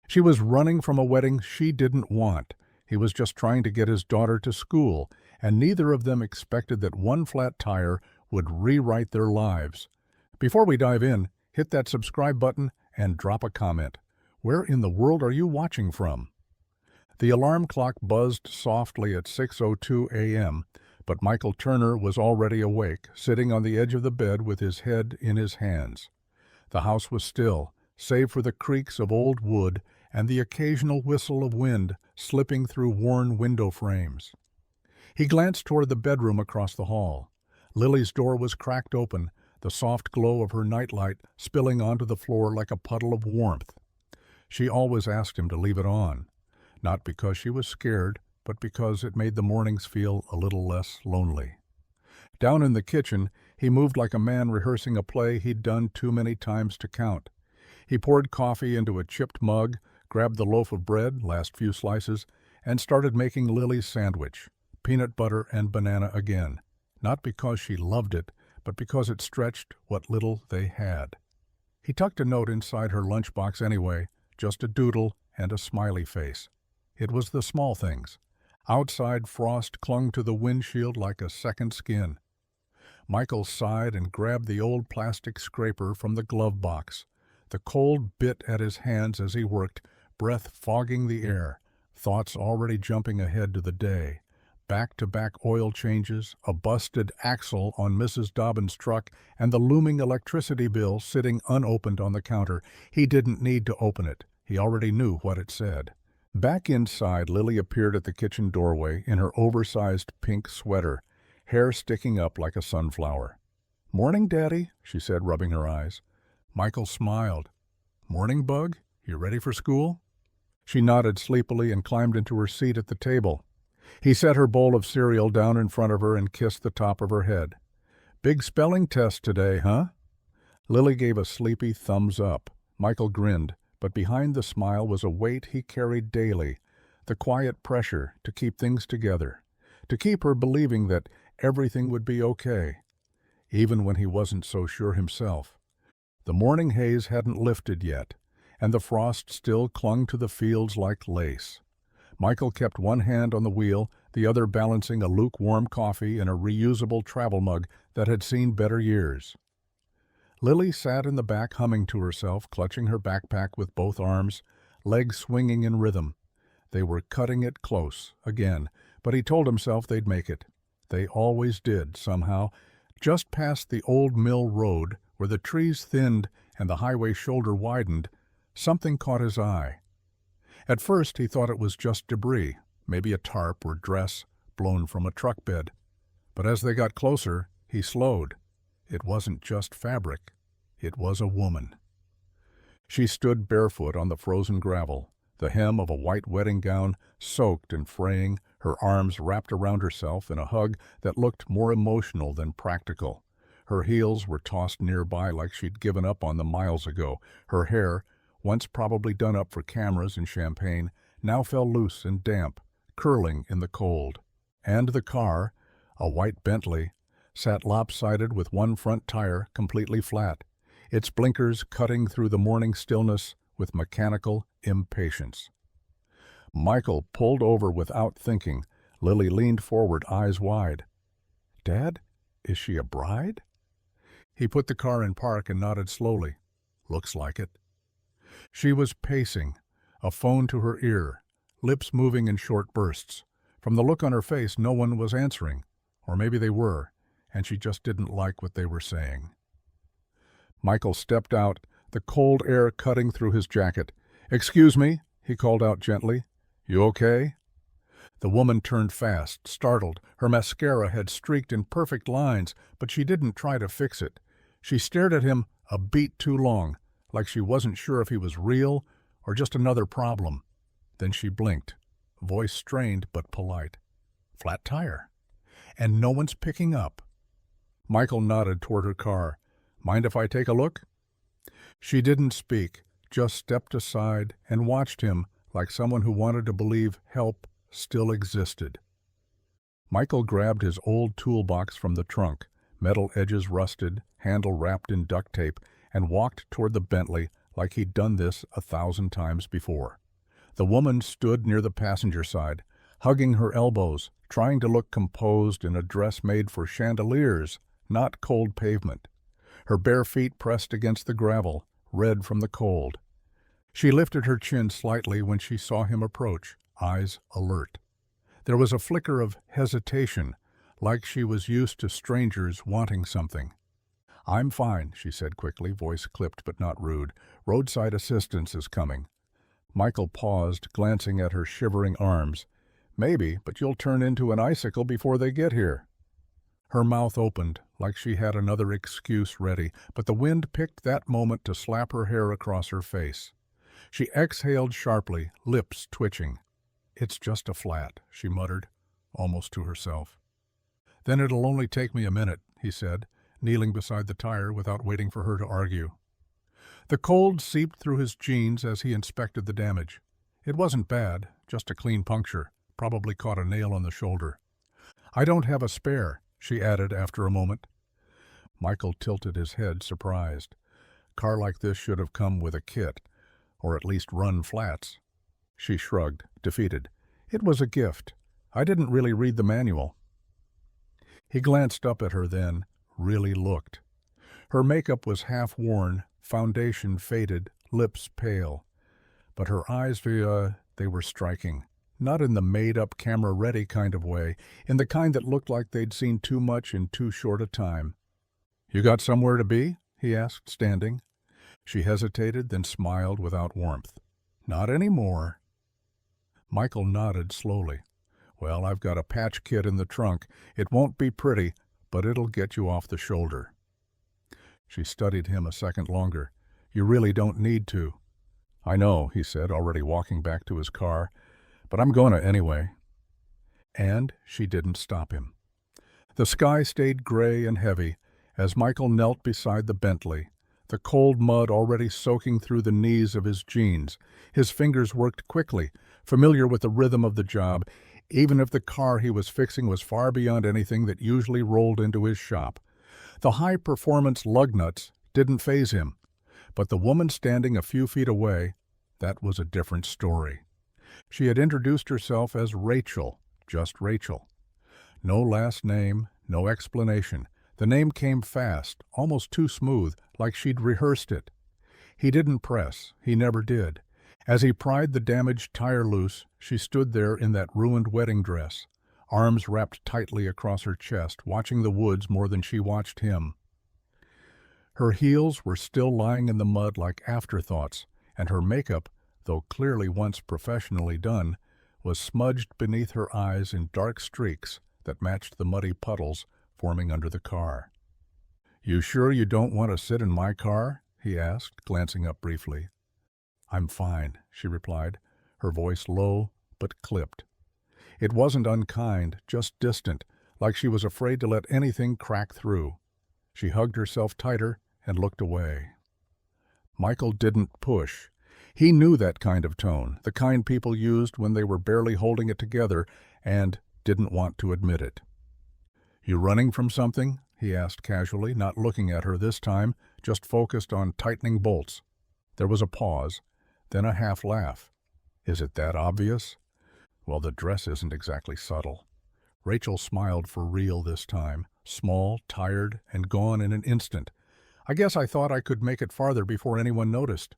She was running from a wedding she didn't want. He was just trying to get his daughter to school, and neither of them expected that one flat tire would rewrite their lives. Before we dive in, hit that subscribe button and drop a comment. Where in the world are you watching from? The alarm clock buzzed softly at 6:02 a.m., but Michael Turner was already awake, sitting on the edge of the bed with his head in his hands. The house was still, save for the creaks of old wood and the occasional whistle of wind slipping through worn window frames. He glanced toward the bedroom across the hall. Lily's door was cracked open, the soft glow of her nightlight spilling onto the floor like a puddle of warmth. She always asked him to leave it on, not because she was scared, but because it made the mornings feel a little less lonely. Down in the kitchen, he moved like a man rehearsing a play he'd done too many times to count. He poured coffee into a chipped mug, grabbed the loaf of bread, last few slices, and started making Lily's sandwich, peanut butter and banana again, not because she loved it, but because it stretched what little they had. He tucked a note inside her lunchbox anyway, just a doodle and a smiley face. It was the small things. Outside frost clung to the windshield like a second skin. Michael sighed and grabbed the old plastic scraper from the glove box. The cold bit at his hands as he worked, breath fogging the air, thoughts already jumping ahead to the day. Back-to-back oil changes, a busted axle on Mrs. Dobbin's truck, and the looming electricity bill sitting unopened on the counter. He didn't need to open it. He already knew what it said. Back inside, Lily appeared at the kitchen doorway in her oversized pink sweater, hair sticking up like a sunflower. "Morning, Daddy," she said, rubbing her eyes. Michael smiled. "Morning, Bug? You ready for school?" She nodded sleepily and climbed into her seat at the table. He set her bowl of cereal down in front of her and kissed the top of her head. "Big spelling test today, huh?" Lily gave a sleepy thumbs up. Michael grinned, but behind the smile was a weight he carried daily, the quiet pressure to keep things together, to keep her believing that everything would be okay, even when he wasn't so sure himself. The morning haze hadn't lifted yet, and the frost still clung to the fields like lace. Michael kept one hand on the wheel, the other balancing a lukewarm coffee in a reusable travel mug that had seen better years. Lily sat in the back humming to herself, clutching her backpack with both arms, legs swinging in rhythm. They were cutting it close, again, but he told himself they'd make it. They always did, somehow. Just past the old mill road, where the trees thinned and the highway shoulder widened, something caught his eye. At first he thought it was just debris, maybe a tarp or dress blown from a truck bed. But as they got closer, he slowed. It wasn't just fabric. It was a woman. She stood barefoot on the frozen gravel, the hem of a white wedding gown soaked and fraying, her arms wrapped around herself in a hug that looked more emotional than practical. Her heels were tossed nearby like she'd given up on them miles ago. Her hair, once probably done up for cameras and champagne, now fell loose and damp, curling in the cold. And the car, a white Bentley, sat lopsided with one front tire completely flat, its blinkers cutting through the morning stillness with mechanical impatience. Michael pulled over without thinking. Lily leaned forward, eyes wide. "Dad, is she a bride?" He put the car in park and nodded slowly. "Looks like it." She was pacing, a phone to her ear, lips moving in short bursts. From the look on her face, no one was answering, or maybe they were, and she just didn't like what they were saying. Michael stepped out, the cold air cutting through his jacket. "Excuse me," he called out gently. "You okay?" The woman turned fast, startled. Her mascara had streaked in perfect lines, but she didn't try to fix it. She stared at him a beat too long, like she wasn't sure if he was real or just another problem. Then she blinked, voice strained but polite. "Flat tire. And no one's picking up." Michael nodded toward her car. "Mind if I take a look?" She didn't speak, just stepped aside and watched him like someone who wanted to believe help still existed. Michael grabbed his old toolbox from the trunk, metal edges rusted, handle wrapped in duct tape, and walked toward the Bentley like he'd done this 1,000 times before. The woman stood near the passenger side, hugging her elbows, trying to look composed in a dress made for chandeliers, not cold pavement. Her bare feet pressed against the gravel, red from the cold. She lifted her chin slightly when she saw him approach, eyes alert. There was a flicker of hesitation, like she was used to strangers wanting something. "I'm fine," she said quickly, voice clipped but not rude. "Roadside assistance is coming." Michael paused, glancing at her shivering arms. "Maybe, but you'll turn into an icicle before they get here." Her mouth opened, like she had another excuse ready, but the wind picked that moment to slap her hair across her face. She exhaled sharply, lips twitching. "It's just a flat," she muttered, almost to herself. "Then it'll only take me a minute," he said, kneeling beside the tire without waiting for her to argue. The cold seeped through his jeans as he inspected the damage. It wasn't bad, just a clean puncture, probably caught a nail on the shoulder. "I don't have a spare," she added after a moment. Michael tilted his head, surprised. Car like this should have come with a kit, or at least run flats. She shrugged, defeated. "It was a gift. I didn't really read the manual." He glanced up at her then, really looked. Her makeup was half-worn, foundation faded, lips pale. But her eyes, they were striking. Not in the made-up, camera-ready kind of way, in the kind that looked like they'd seen too much in too short a time. "You got somewhere to be?" he asked, standing. She hesitated, then smiled without warmth. "Not anymore." Michael nodded slowly. "Well, I've got a patch kit in the trunk. It won't be pretty, but it'll get you off the shoulder." She studied him a second longer. "You really don't need to." "I know," he said, already walking back to his car, "but I'm gonna anyway." And she didn't stop him. The sky stayed gray and heavy as Michael knelt beside the Bentley, the cold mud already soaking through the knees of his jeans. His fingers worked quickly, familiar with the rhythm of the job, even if the car he was fixing was far beyond anything that usually rolled into his shop. The high-performance lug nuts didn't faze him, but the woman standing a few feet away, that was a different story. She had introduced herself as Rachel, just Rachel. No last name, no explanation. The name came fast, almost too smooth, like she'd rehearsed it. He didn't press, he never did. As he pried the damaged tire loose, she stood there in that ruined wedding dress, arms wrapped tightly across her chest, watching the woods more than she watched him. Her heels were still lying in the mud like afterthoughts, and her makeup, though clearly once professionally done, was smudged beneath her eyes in dark streaks that matched the muddy puddles forming under the car. "You sure you don't want to sit in my car?" he asked, glancing up briefly. "I'm fine," she replied, her voice low but clipped. It wasn't unkind, just distant, like she was afraid to let anything crack through. She hugged herself tighter and looked away. Michael didn't push. He knew that kind of tone, the kind people used when they were barely holding it together and didn't want to admit it. "You running from something?" he asked casually, not looking at her this time, just focused on tightening bolts. There was a pause, then a half laugh. "Is it that obvious?" "Well, the dress isn't exactly subtle." Rachel smiled for real this time, small, tired, and gone in an instant. "I guess I thought I could make it farther before anyone noticed."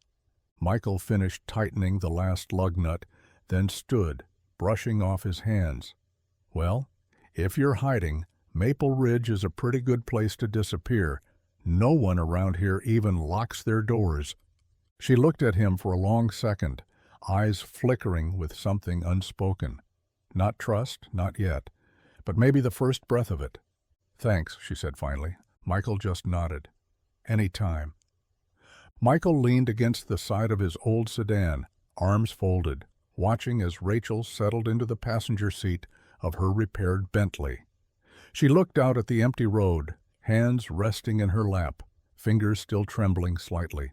Michael finished tightening the last lug nut, then stood, brushing off his hands. "Well, if you're hiding, Maple Ridge is a pretty good place to disappear. No one around here even locks their doors." She looked at him for a long second, eyes flickering with something unspoken. Not trust, not yet, but maybe the first breath of it. "Thanks," she said finally. Michael just nodded. "Any time." Michael leaned against the side of his old sedan, arms folded, watching as Rachel settled into the passenger seat of her repaired Bentley. She looked out at the empty road, hands resting in her lap, fingers still trembling slightly.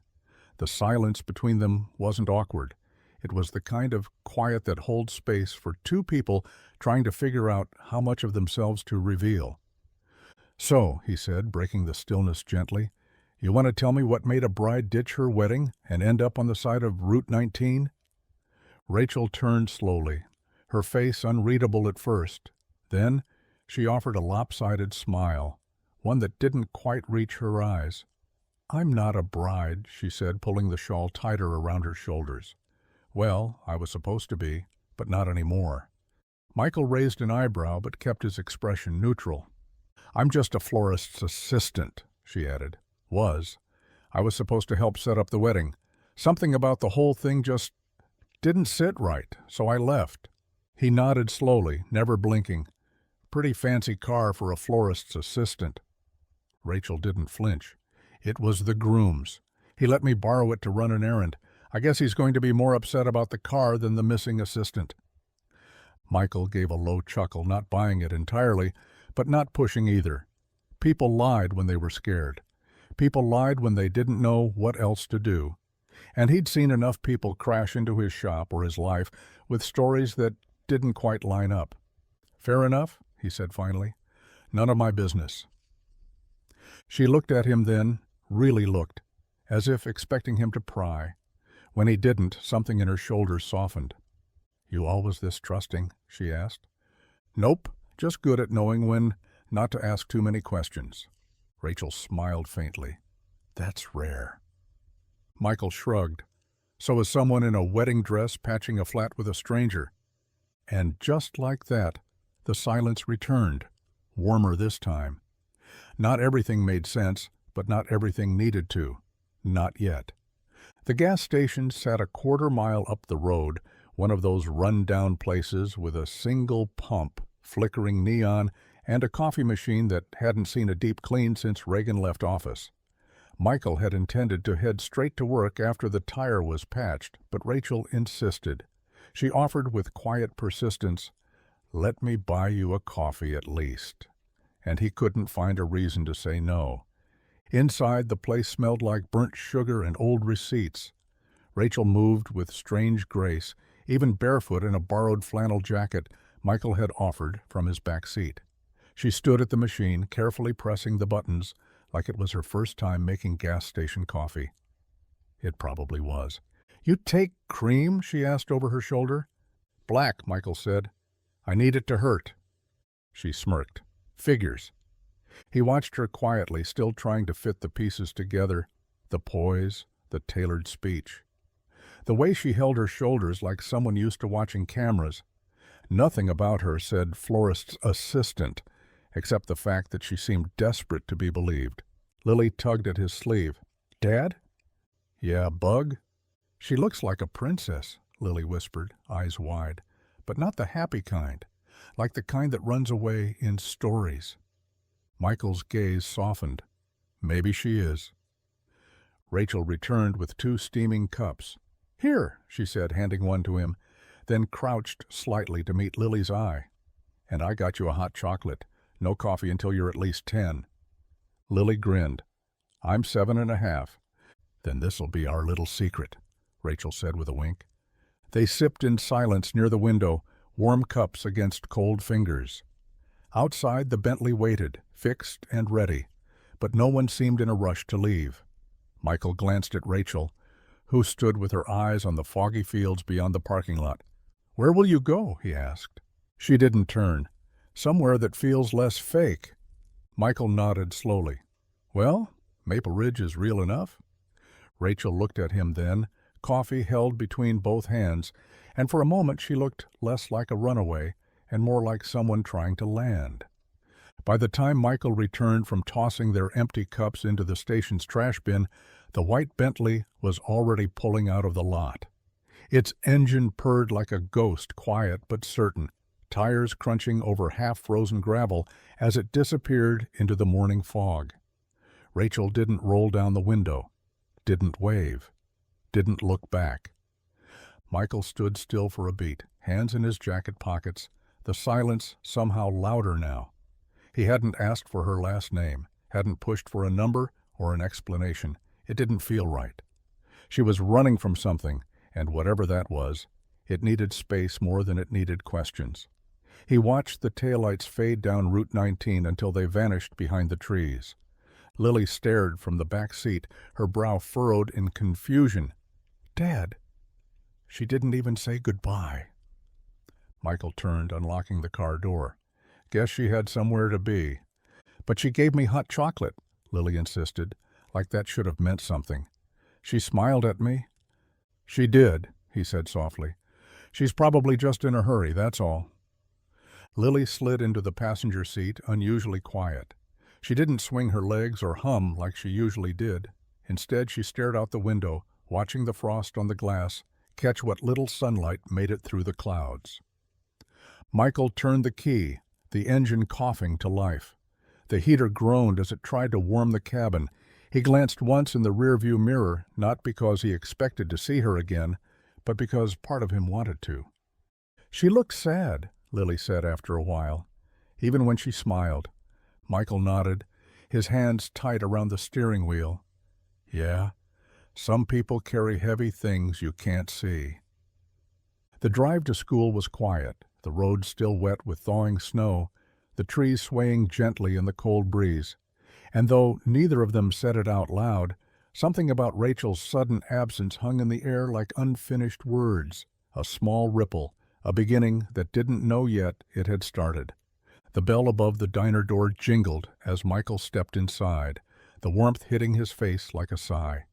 The silence between them wasn't awkward. It was the kind of quiet that holds space for two people trying to figure out how much of themselves to reveal. "So," he said, breaking the stillness gently, You want to tell me what made a bride ditch her wedding and end up on the side of Route 19? Rachel turned slowly, her face unreadable at first. Then she offered a lopsided smile, one that didn't quite reach her eyes. "I'm not a bride," she said, pulling the shawl tighter around her shoulders. "Well, I was supposed to be, but not anymore." Michael raised an eyebrow but kept his expression neutral. "I'm just a florist's assistant," she added. "Was. I was supposed to help set up the wedding. Something about the whole thing just didn't sit right, so I left." He nodded slowly, never blinking. "Pretty fancy car for a florist's assistant." Rachel didn't flinch. "It was the groom's. He let me borrow it to run an errand. I guess he's going to be more upset about the car than the missing assistant." Michael gave a low chuckle, not buying it entirely, but not pushing either. People lied when they were scared. People lied when they didn't know what else to do. And he'd seen enough people crash into his shop or his life with stories that didn't quite line up. "Fair enough," he said finally. "None of my business." She looked at him then, really looked, as if expecting him to pry. When he didn't, something in her shoulders softened. "You always this trusting?" she asked. "Nope, just good at knowing when not to ask too many questions." Rachel smiled faintly. "That's rare." Michael shrugged. So is someone in a wedding dress patching a flat with a stranger. And just like that, the silence returned, warmer this time. Not everything made sense, but not everything needed to. Not yet. The gas station sat a quarter-mile up the road, one of those run-down places with a single pump, flickering neon, and a coffee machine that hadn't seen a deep clean since Reagan left office. Michael had intended to head straight to work after the tire was patched, but Rachel insisted. She offered with quiet persistence, "Let me buy you a coffee at least." And he couldn't find a reason to say no. Inside, the place smelled like burnt sugar and old receipts. Rachel moved with strange grace, even barefoot in a borrowed flannel jacket Michael had offered from his back seat. She stood at the machine, carefully pressing the buttons, like it was her first time making gas station coffee. It probably was. "You take cream?" she asked over her shoulder. "Black," Michael said. "I need it to hurt." She smirked. "Figures." He watched her quietly, still trying to fit the pieces together, the poise, the tailored speech. The way she held her shoulders like someone used to watching cameras. Nothing about her said florist's assistant, except the fact that she seemed desperate to be believed. Lily tugged at his sleeve. "Dad?" "Yeah, bug?" "She looks like a princess," Lily whispered, eyes wide, "but not the happy kind, like the kind that runs away in stories." Michael's gaze softened. "Maybe she is." Rachel returned with 2 steaming cups. "Here," she said, handing one to him, then crouched slightly to meet Lily's eye. "And I got you a hot chocolate. No coffee until you're at least 10. Lily grinned. "I'm 7.5. "Then this'll be our little secret," Rachel said with a wink. They sipped in silence near the window, warm cups against cold fingers. Outside, the Bentley waited, fixed and ready, but no one seemed in a rush to leave. Michael glanced at Rachel, who stood with her eyes on the foggy fields beyond the parking lot. "Where will you go?" he asked. She didn't turn. "Somewhere that feels less fake." Michael nodded slowly. "Well, Maple Ridge is real enough." Rachel looked at him then, coffee held between both hands, and for a moment she looked less like a runaway and more like someone trying to land. By the time Michael returned from tossing their empty cups into the station's trash bin, the white Bentley was already pulling out of the lot. Its engine purred like a ghost, quiet but certain, tires crunching over half-frozen gravel as it disappeared into the morning fog. Rachel didn't roll down the window, didn't wave, didn't look back. Michael stood still for a beat, hands in his jacket pockets, the silence somehow louder now. He hadn't asked for her last name, hadn't pushed for a number or an explanation. It didn't feel right. She was running from something, and whatever that was, it needed space more than it needed questions. He watched the taillights fade down Route 19 until they vanished behind the trees. Lily stared from the back seat, her brow furrowed in confusion. "Dad, she didn't even say goodbye." Michael turned, unlocking the car door. "Guess she had somewhere to be." "But she gave me hot chocolate," Lily insisted, like that should have meant something. "She smiled at me." "She did," he said softly. "She's probably just in a hurry, that's all." Lily slid into the passenger seat, unusually quiet. She didn't swing her legs or hum like she usually did. Instead, she stared out the window, watching the frost on the glass catch what little sunlight made it through the clouds. Michael turned the key, the engine coughing to life. The heater groaned as it tried to warm the cabin. He glanced once in the rearview mirror, not because he expected to see her again, but because part of him wanted to. "She looks sad," Lily said after a while, even when she smiled. Michael nodded, his hands tight around the steering wheel. "Yeah, some people carry heavy things you can't see." The drive to school was quiet, the road still wet with thawing snow, the trees swaying gently in the cold breeze. And though neither of them said it out loud, something about Rachel's sudden absence hung in the air like unfinished words, a small ripple, a beginning that didn't know yet it had started. The bell above the diner door jingled as Michael stepped inside, the warmth hitting his face like a sigh.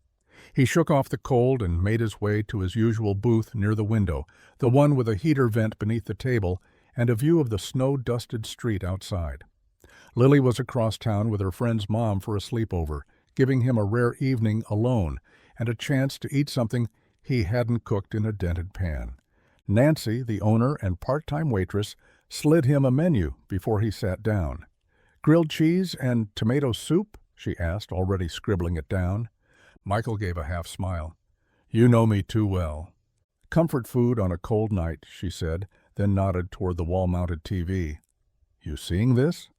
He shook off the cold and made his way to his usual booth near the window, the one with a heater vent beneath the table and a view of the snow-dusted street outside. Lily was across town with her friend's mom for a sleepover, giving him a rare evening alone and a chance to eat something he hadn't cooked in a dented pan. Nancy, the owner and part-time waitress, slid him a menu before he sat down. "Grilled cheese and tomato soup?" she asked, already scribbling it down. Michael gave a half smile. "You know me too well." "Comfort food on a cold night," she said, then nodded toward the wall-mounted TV. "You seeing this?"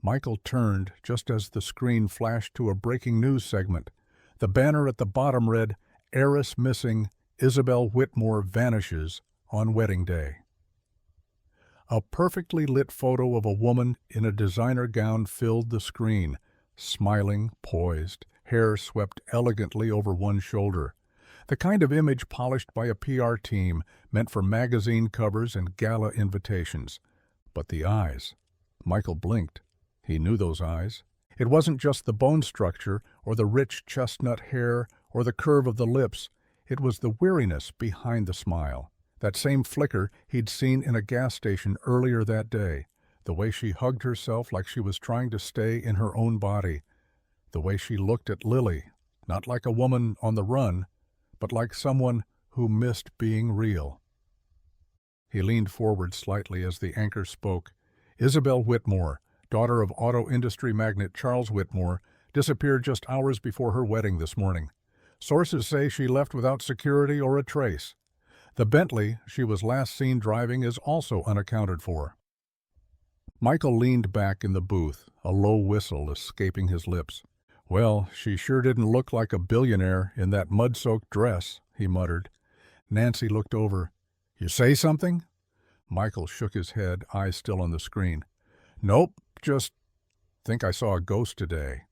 Michael turned just as the screen flashed to a breaking news segment. The banner at the bottom read, "Heiress missing, Isabel Whitmore vanishes on wedding day." A perfectly lit photo of a woman in a designer gown filled the screen, smiling, poised, hair swept elegantly over one shoulder. The kind of image polished by a PR team meant for magazine covers and gala invitations. But the eyes. Michael blinked. He knew those eyes. It wasn't just the bone structure or the rich chestnut hair or the curve of the lips. It was the weariness behind the smile. That same flicker he'd seen in a gas station earlier that day. The way she hugged herself like she was trying to stay in her own body. The way she looked at Lily, not like a woman on the run, but like someone who missed being real. He leaned forward slightly as the anchor spoke. Isabel Whitmore, daughter of auto industry magnate Charles Whitmore, disappeared just hours before her wedding this morning. Sources say she left without security or a trace. The Bentley she was last seen driving is also unaccounted for. Michael leaned back in the booth, a low whistle escaping his lips. "Well, she sure didn't look like a billionaire in that mud-soaked dress," he muttered. Nancy looked over. "You say something?" Michael shook his head, eyes still on the screen. "Nope, just think I saw a ghost today."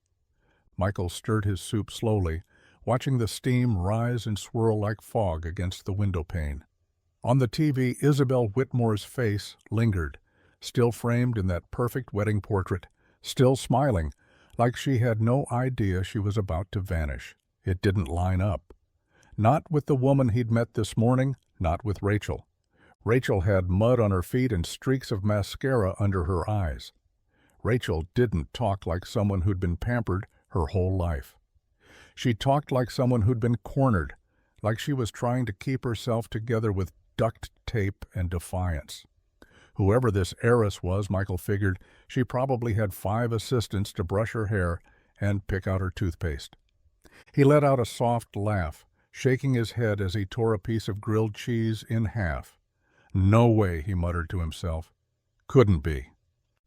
Michael stirred his soup slowly, watching the steam rise and swirl like fog against the window pane. On the TV, Isabel Whitmore's face lingered, still framed in that perfect wedding portrait, still smiling, like she had no idea she was about to vanish. It didn't line up. Not with the woman he'd met this morning, not with Rachel. Rachel had mud on her feet and streaks of mascara under her eyes. Rachel didn't talk like someone who'd been pampered her whole life. She talked like someone who'd been cornered, like she was trying to keep herself together with duct tape and defiance. Whoever this heiress was, Michael figured, she probably had 5 assistants to brush her hair and pick out her toothpaste. He let out a soft laugh, shaking his head as he tore a piece of grilled cheese in half. "No way," he muttered to himself. "Couldn't be."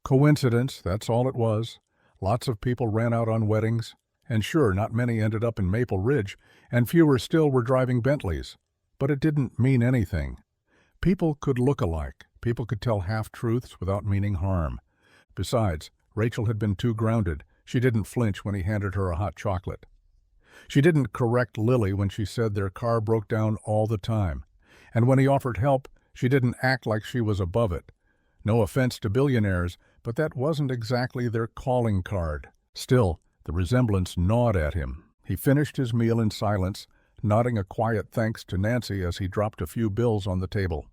Coincidence, that's all it was. Lots of people ran out on weddings, and sure, not many ended up in Maple Ridge, and fewer still were driving Bentleys. But it didn't mean anything. People could look alike. People could tell half-truths without meaning harm. Besides, Rachel had been too grounded. She didn't flinch when he handed her a hot chocolate. She didn't correct Lily when she said their car broke down all the time. And when he offered help, she didn't act like she was above it. No offense to billionaires, but that wasn't exactly their calling card. Still, the resemblance gnawed at him. He finished his meal in silence, nodding a quiet thanks to Nancy as he dropped a few bills on the table.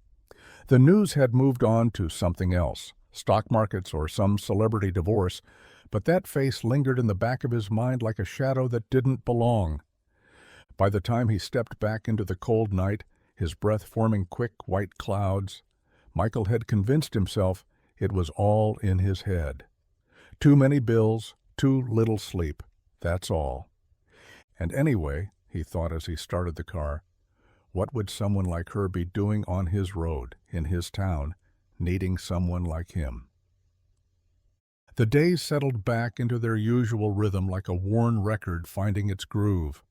The news had moved on to something else, stock markets or some celebrity divorce, but that face lingered in the back of his mind like a shadow that didn't belong. By the time he stepped back into the cold night, his breath forming quick white clouds, Michael had convinced himself it was all in his head. Too many bills, too little sleep, that's all. And anyway, he thought as he started the car, what would someone like her be doing on his road, in his town, needing someone like him? The days settled back into their usual rhythm like a worn record finding its groove.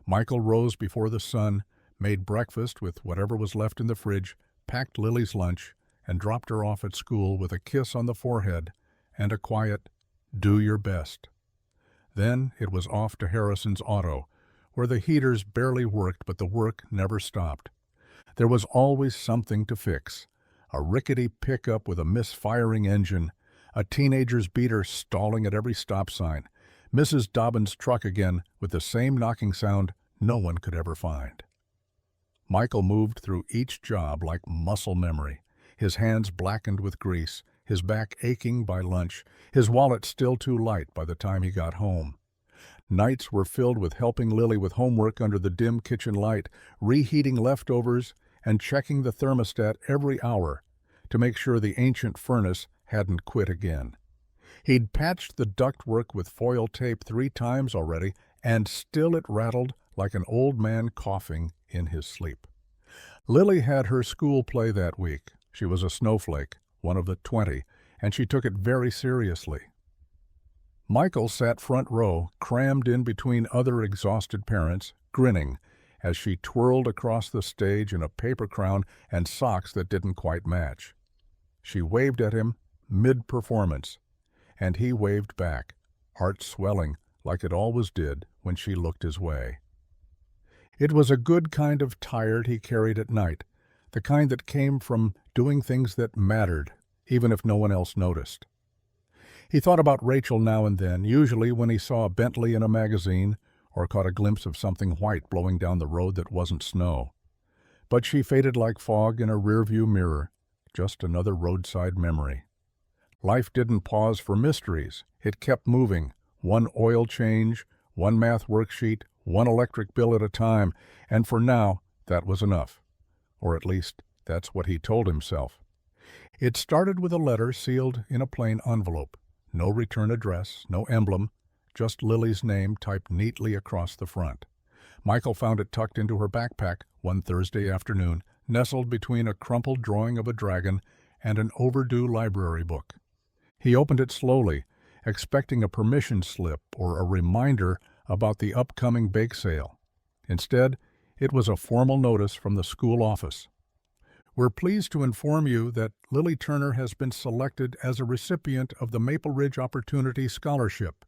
Michael rose before the sun, made breakfast with whatever was left in the fridge, packed Lily's lunch, and dropped her off at school with a kiss on the forehead and a quiet, "Do your best." Then it was off to Harrison's auto, where the heaters barely worked but the work never stopped. There was always something to fix. A rickety pickup with a misfiring engine, a teenager's beater stalling at every stop sign, Mrs. Dobbin's truck again with the same knocking sound no one could ever find. Michael moved through each job like muscle memory, his hands blackened with grease, his back aching by lunch, his wallet still too light by the time he got home. Nights were filled with helping Lily with homework under the dim kitchen light, reheating leftovers, and checking the thermostat every hour to make sure the ancient furnace hadn't quit again. He'd patched the ductwork with foil tape 3 times already, and still it rattled like an old man coughing in his sleep. Lily had her school play that week. She was a snowflake, one of the 20, and she took it very seriously. Michael sat front row, crammed in between other exhausted parents, grinning as she twirled across the stage in a paper crown and socks that didn't quite match. She waved at him mid-performance, and he waved back, heart swelling like it always did when she looked his way. It was a good kind of tired he carried at night, the kind that came from doing things that mattered, even if no one else noticed. He thought about Rachel now and then, usually when he saw a Bentley in a magazine or caught a glimpse of something white blowing down the road that wasn't snow. But she faded like fog in a rearview mirror, just another roadside memory. Life didn't pause for mysteries. It kept moving, one oil change, one math worksheet, one electric bill at a time, and for now, that was enough. Or at least, that's what he told himself. It started with a letter sealed in a plain envelope. No return address, no emblem, just Lily's name typed neatly across the front. Michael found it tucked into her backpack one Thursday afternoon, nestled between a crumpled drawing of a dragon and an overdue library book. He opened it slowly, expecting a permission slip or a reminder about the upcoming bake sale. Instead, it was a formal notice from the school office. We're pleased to inform you that Lily Turner has been selected as a recipient of the Maple Ridge Opportunity Scholarship.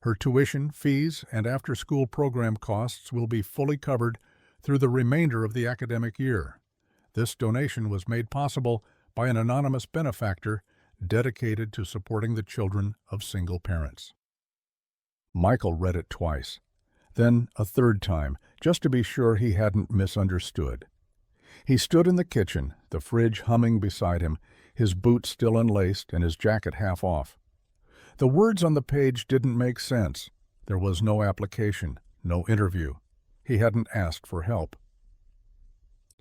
Her tuition, fees, and after-school program costs will be fully covered through the remainder of the academic year. This donation was made possible by an anonymous benefactor dedicated to supporting the children of single parents. Michael read it twice, then a third time, just to be sure he hadn't misunderstood. He stood in the kitchen, the fridge humming beside him, his boots still unlaced and his jacket half off. The words on the page didn't make sense. There was no application, no interview. He hadn't asked for help.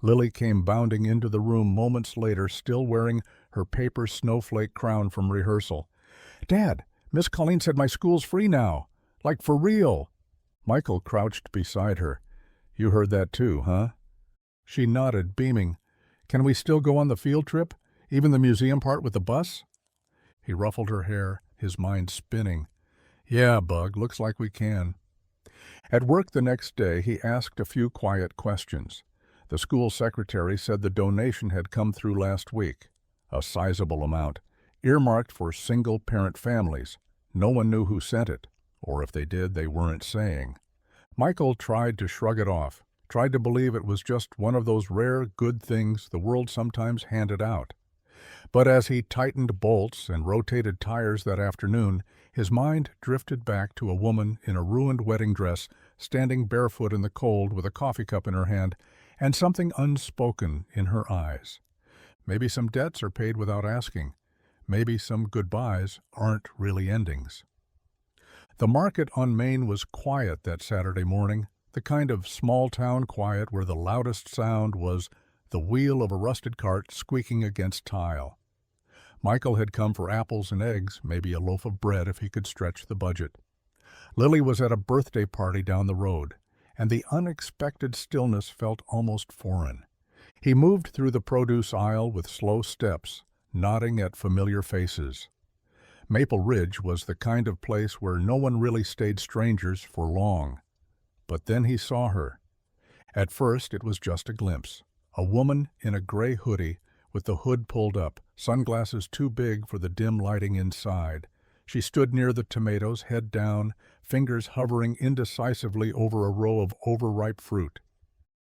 Lily came bounding into the room moments later, still wearing her paper snowflake crown from rehearsal. "Dad, Miss Colleen said my school's free now. Like for real." Michael crouched beside her. "You heard that too, huh?" She nodded, beaming. "Can we still go on the field trip? Even the museum part with the bus?" He ruffled her hair, his mind spinning. "Yeah, Bug, looks like we can." At work the next day, he asked a few quiet questions. The school secretary said the donation had come through last week. A sizable amount, earmarked for single-parent families. No one knew who sent it. Or if they did, they weren't saying. Michael tried to shrug it off, tried to believe it was just one of those rare good things the world sometimes handed out. But as he tightened bolts and rotated tires that afternoon, his mind drifted back to a woman in a ruined wedding dress, standing barefoot in the cold with a coffee cup in her hand and something unspoken in her eyes. Maybe some debts are paid without asking. Maybe some goodbyes aren't really endings. The market on Main was quiet that Saturday morning, the kind of small-town quiet where the loudest sound was the wheel of a rusted cart squeaking against tile. Michael had come for apples and eggs, maybe a loaf of bread if he could stretch the budget. Lily was at a birthday party down the road, and the unexpected stillness felt almost foreign. He moved through the produce aisle with slow steps, nodding at familiar faces. Maple Ridge was the kind of place where no one really stayed strangers for long. But then he saw her. At first it was just a glimpse. A woman in a gray hoodie with the hood pulled up, sunglasses too big for the dim lighting inside. She stood near the tomatoes, head down, fingers hovering indecisively over a row of overripe fruit.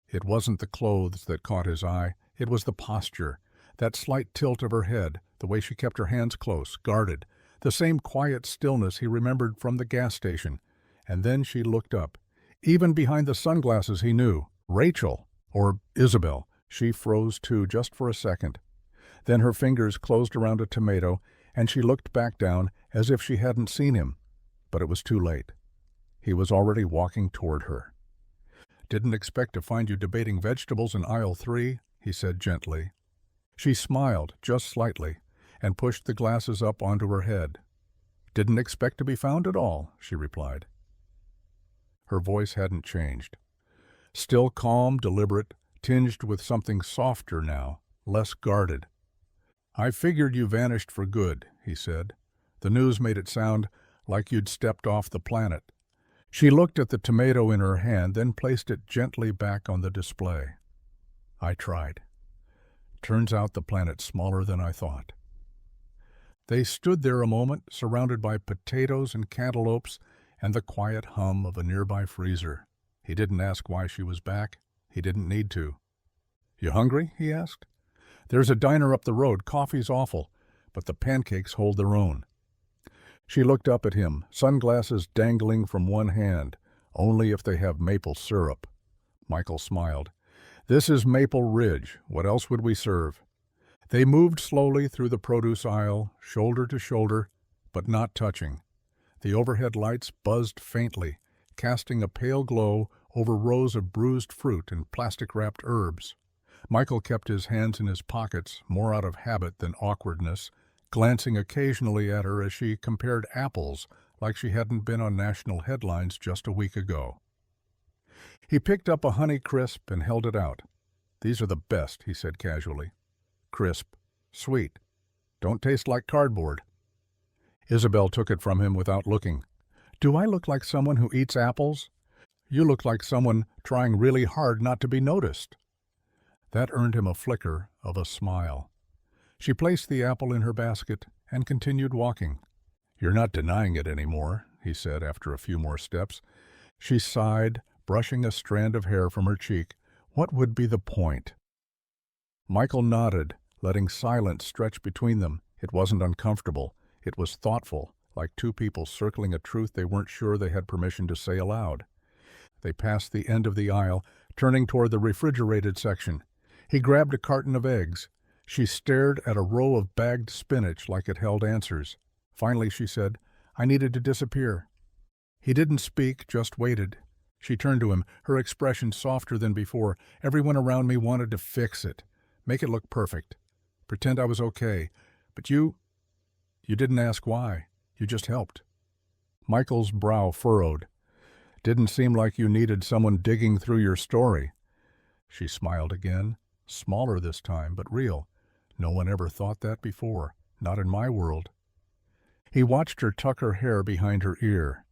It wasn't the clothes that caught his eye, it was the posture, that slight tilt of her head, the way she kept her hands close, guarded, the same quiet stillness he remembered from the gas station. And then she looked up. Even behind the sunglasses he knew. Rachel, or Isabel. She froze too, just for a second. Then her fingers closed around a tomato, and she looked back down as if she hadn't seen him. But it was too late. He was already walking toward her. "Didn't expect to find you debating vegetables in aisle 3, he said gently. She smiled, just slightly, and pushed the glasses up onto her head. "Didn't expect to be found at all," she replied. Her voice hadn't changed. Still calm, deliberate, tinged with something softer now, less guarded. "I figured you vanished for good," he said. "The news made it sound like you'd stepped off the planet." She looked at the tomato in her hand, then placed it gently back on the display. "I tried. Turns out the planet's smaller than I thought." They stood there a moment, surrounded by potatoes and cantaloupes and the quiet hum of a nearby freezer. He didn't ask why she was back. He didn't need to. "You hungry?" he asked. "There's a diner up the road. Coffee's awful, but the pancakes hold their own." She looked up at him, sunglasses dangling from one hand. "Only if they have maple syrup." Michael smiled. "This is Maple Ridge. What else would we serve?" They moved slowly through the produce aisle, shoulder to shoulder, but not touching. The overhead lights buzzed faintly, casting a pale glow over rows of bruised fruit and plastic-wrapped herbs. Michael kept his hands in his pockets, more out of habit than awkwardness, glancing occasionally at her as she compared apples like she hadn't been on national headlines just a week ago. He picked up a Honey Crisp and held it out. "These are the best," he said casually. "Crisp. Sweet. Don't taste like cardboard." Isabel took it from him without looking. "Do I look like someone who eats apples? You look like someone trying really hard not to be noticed." That earned him a flicker of a smile. She placed the apple in her basket and continued walking. "You're not denying it anymore," he said after a few more steps. She sighed, brushing a strand of hair from her cheek. What would be the point? Michael nodded, letting silence stretch between them. It wasn't uncomfortable. It was thoughtful, like two people circling a truth they weren't sure they had permission to say aloud. They passed the end of the aisle, turning toward the refrigerated section. He grabbed a carton of eggs. She stared at a row of bagged spinach like it held answers. Finally she said, "I needed to disappear." He didn't speak, just waited. She turned to him, her expression softer than before. "Everyone around me wanted to fix it. Make it look perfect. Pretend I was okay. But you didn't ask why. You just helped." Michael's brow furrowed. "Didn't seem like you needed someone digging through your story." She smiled again, smaller this time, but real. "No one ever thought that before. Not in my world." He watched her tuck her hair behind her ear.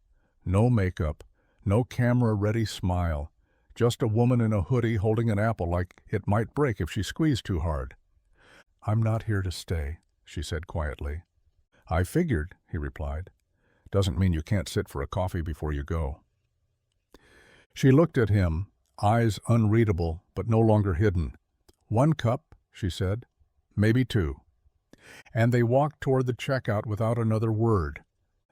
No makeup, no camera-ready smile. Just a woman in a hoodie holding an apple like it might break if she squeezed too hard. "I'm not here to stay," she said quietly. "I figured," he replied. Doesn't mean you can't sit for a coffee before you go." She looked at him, eyes unreadable but no longer hidden. "1 cup," she said. "Maybe 2." And they walked toward the checkout without another word.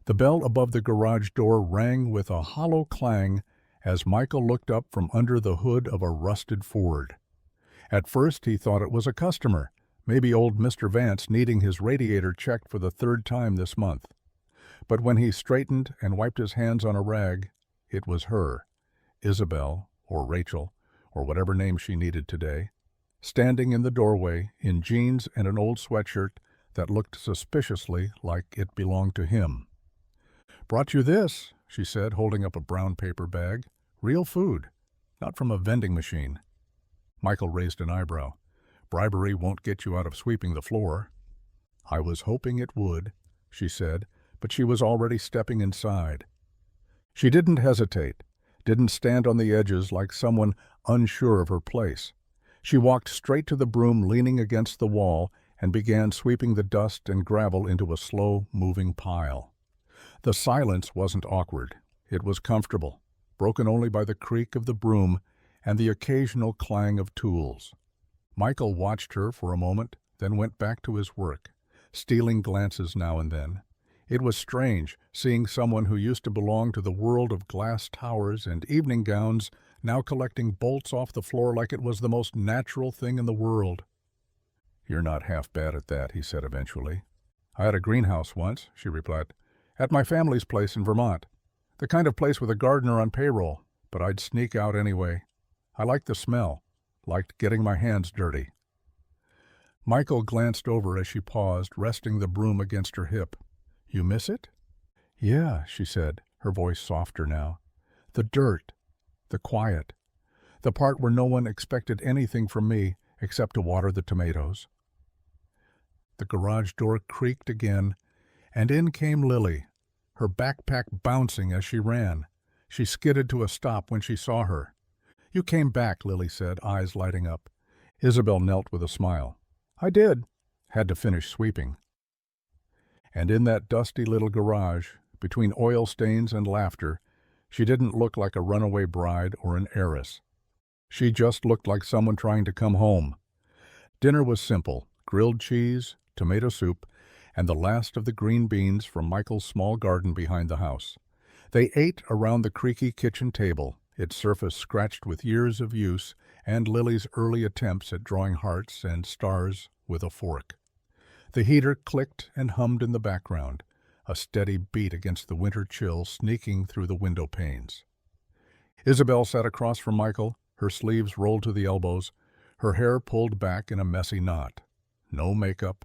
The bell above the garage door rang with a hollow clang as Michael looked up from under the hood of a rusted Ford. At first he thought it was a customer, maybe old Mr. Vance needing his radiator checked for the 3rd time this month. But when he straightened and wiped his hands on a rag, it was her, Isabel, or Rachel, or whatever name she needed today, standing in the doorway in jeans and an old sweatshirt that looked suspiciously like it belonged to him. "Brought you this," she said, holding up a brown paper bag. "Real food, not from a vending machine." Michael raised an eyebrow. "Bribery won't get you out of sweeping the floor." "I was hoping it would," she said, but she was already stepping inside. She didn't hesitate, didn't stand on the edges like someone unsure of her place. She walked straight to the broom leaning against the wall and began sweeping the dust and gravel into a slow-moving pile. The silence wasn't awkward. It was comfortable, broken only by the creak of the broom and the occasional clang of tools. Michael watched her for a moment, then went back to his work, stealing glances now and then. It was strange, seeing someone who used to belong to the world of glass towers and evening gowns now collecting bolts off the floor like it was the most natural thing in the world. "You're not half bad at that," he said eventually. "I had a greenhouse once," she replied, "at my family's place in Vermont. The kind of place with a gardener on payroll, but I'd sneak out anyway. I liked the smell, liked getting my hands dirty." Michael glanced over as she paused, resting the broom against her hip. "You miss it?" "Yeah," she said, her voice softer now. "The dirt, the quiet, the part where no one expected anything from me except to water the tomatoes." The garage door creaked again, and in came Lily, her backpack bouncing as she ran. She skidded to a stop when she saw her. "You came back," Lily said, eyes lighting up. Isabel knelt with a smile. "I did. Had to finish sweeping." And in that dusty little garage, between oil stains and laughter, she didn't look like a runaway bride or an heiress. She just looked like someone trying to come home. Dinner was simple: grilled cheese, tomato soup, and the last of the green beans from Michael's small garden behind the house. They ate around the creaky kitchen table, its surface scratched with years of use and Lily's early attempts at drawing hearts and stars with a fork. The heater clicked and hummed in the background, a steady beat against the winter chill sneaking through the window panes. Isabel sat across from Michael, her sleeves rolled to the elbows, her hair pulled back in a messy knot. No makeup,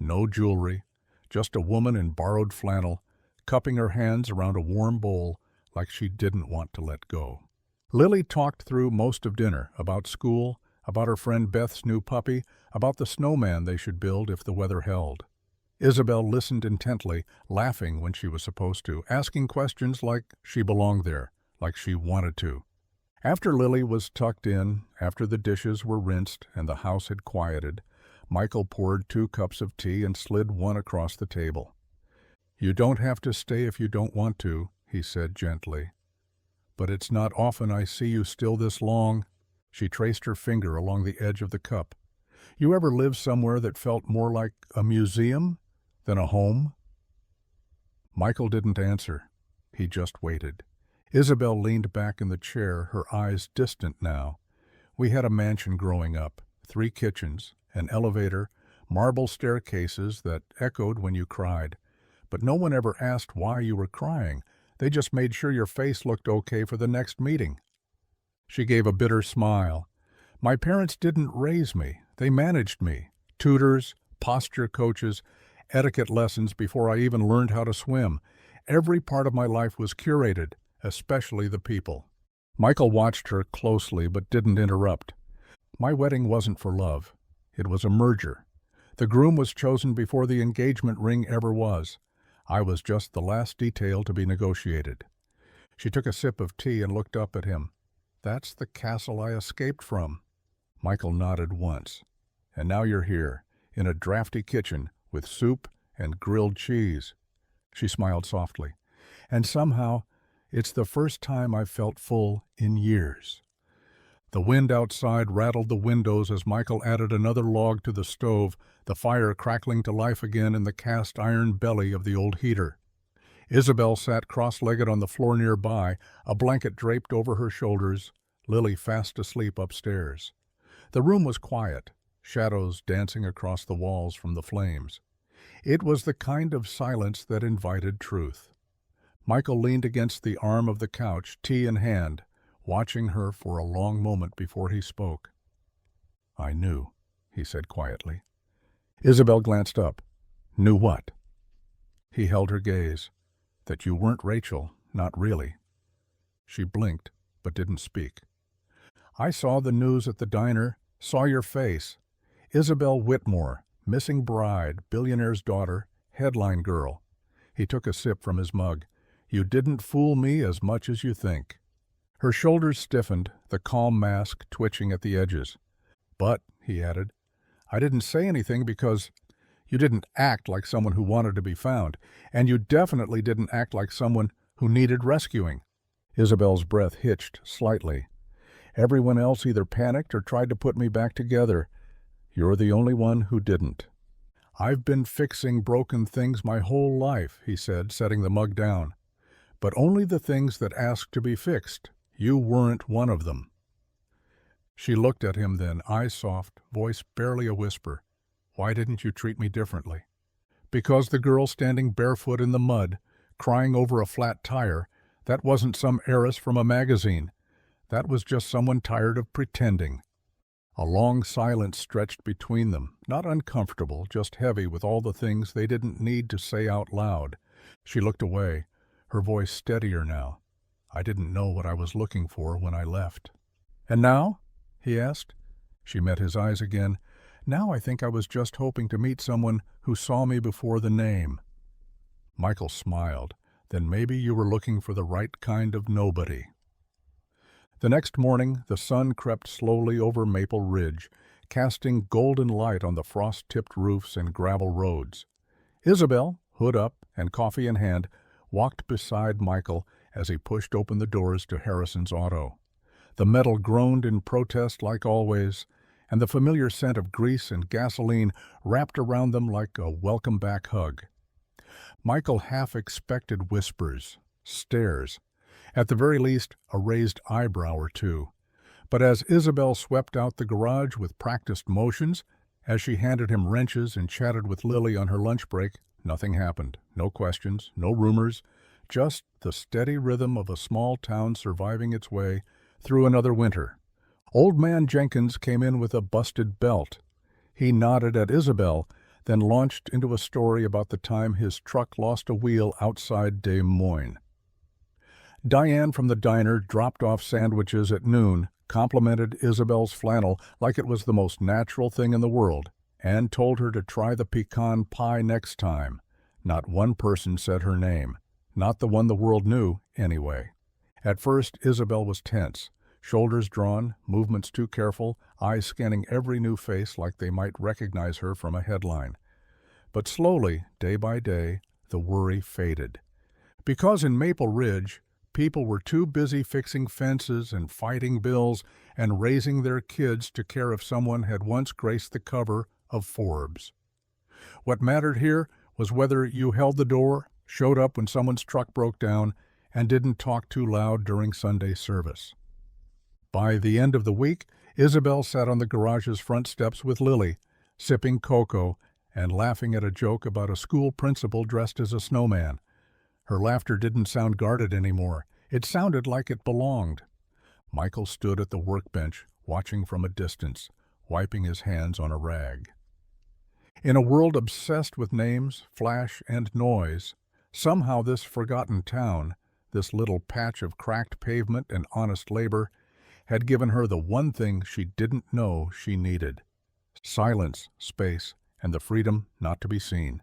no jewelry, just a woman in borrowed flannel, cupping her hands around a warm bowl like she didn't want to let go. Lily talked through most of dinner, about school, about her friend Beth's new puppy, about the snowman they should build if the weather held. Isabel listened intently, laughing when she was supposed to, asking questions like she belonged there, like she wanted to. After Lily was tucked in, after the dishes were rinsed and the house had quieted, Michael poured 2 cups of tea and slid one across the table. "You don't have to stay if you don't want to," he said gently. "But it's not often I see you still this long." She traced her finger along the edge of the cup. "You ever lived somewhere that felt more like a museum than a home?" Michael didn't answer. He just waited. Isabel leaned back in the chair, her eyes distant now. "We had a mansion growing up, 3 kitchens, an elevator, marble staircases that echoed when you cried. But no one ever asked why you were crying. They just made sure your face looked okay for the next meeting." She gave a bitter smile. "My parents didn't raise me. They managed me. Tutors, posture coaches, etiquette lessons before I even learned how to swim. Every part of my life was curated, especially the people." Michael watched her closely but didn't interrupt. "My wedding wasn't for love. It was a merger. The groom was chosen before the engagement ring ever was. I was just the last detail to be negotiated." She took a sip of tea and looked up at him. "That's the castle I escaped from." Michael nodded once. "And now you're here, in a drafty kitchen, with soup and grilled cheese." She smiled softly. and somehow it's the first time I've felt full in years. The wind outside rattled the windows as Michael added another log to the stove, the fire crackling to life again in the cast iron belly of the old heater. Isabel sat cross-legged on the floor nearby, a blanket draped over her shoulders, Lily fast asleep upstairs. The room was quiet, shadows dancing across the walls from the flames. It was the kind of silence that invited truth. Michael leaned against the arm of the couch, tea in hand, watching her for a long moment before he spoke. "I knew," he said quietly. Isabel glanced up. "Knew what?" He held her gaze. "That you weren't Rachel, not really." She blinked, but didn't speak. "I saw the news at the diner, saw your face. Isabel Whitmore, missing bride, billionaire's daughter, headline girl." He took a sip from his mug. "You didn't fool me as much as you think." Her shoulders stiffened, the calm mask twitching at the edges. "But," he added, "I didn't say anything because you didn't act like someone who wanted to be found, and you definitely didn't act like someone who needed rescuing." Isabel's breath hitched slightly. "Everyone else either panicked or tried to put me back together. You're the only one who didn't." "I've been fixing broken things my whole life," he said, setting the mug down. "But only the things that ask to be fixed. You weren't one of them." She looked at him then, eyes soft, voice barely a whisper. "Why didn't you treat me differently?" "Because the girl standing barefoot in the mud, crying over a flat tire, that wasn't some heiress from a magazine. That was just someone tired of pretending." A long silence stretched between them, not uncomfortable, just heavy with all the things they didn't need to say out loud. She looked away, her voice steadier now. "I didn't know what I was looking for when I left." "And now?" he asked. She met his eyes again. "Now I think I was just hoping to meet someone who saw me before the name." Michael smiled. "Then maybe you were looking for the right kind of nobody." The next morning, the sun crept slowly over Maple Ridge, casting golden light on the frost-tipped roofs and gravel roads. Isabel, hood up and coffee in hand, walked beside Michael as he pushed open the doors to Harrison's auto. The metal groaned in protest like always, and the familiar scent of grease and gasoline wrapped around them like a welcome-back hug. Michael half expected whispers, stares, at the very least a raised eyebrow or two. But as Isabel swept out the garage with practiced motions, as she handed him wrenches and chatted with Lily on her lunch break, nothing happened. No questions, no rumors, just the steady rhythm of a small town surviving its way through another winter. Old man Jenkins came in with a busted belt. He nodded at Isabel, then launched into a story about the time his truck lost a wheel outside Des Moines. Diane from the diner dropped off sandwiches at noon, complimented Isabel's flannel like it was the most natural thing in the world, and told her to try the pecan pie next time. Not one person said her name. Not the one the world knew, anyway. At first, Isabel was tense, shoulders drawn, movements too careful, eyes scanning every new face like they might recognize her from a headline. But slowly, day by day, the worry faded. Because in Maple Ridge, people were too busy fixing fences and fighting bills and raising their kids to care if someone had once graced the cover of Forbes. What mattered here was whether you held the door, showed up when someone's truck broke down, and didn't talk too loud during Sunday service. By the end of the week, Isabel sat on the garage's front steps with Lily, sipping cocoa and laughing at a joke about a school principal dressed as a snowman. Her laughter didn't sound guarded anymore. It sounded like it belonged. Michael stood at the workbench, watching from a distance, wiping his hands on a rag. In a world obsessed with names, flash, and noise, somehow this forgotten town, this little patch of cracked pavement and honest labor, had given her the one thing she didn't know she needed: silence, space, and the freedom not to be seen.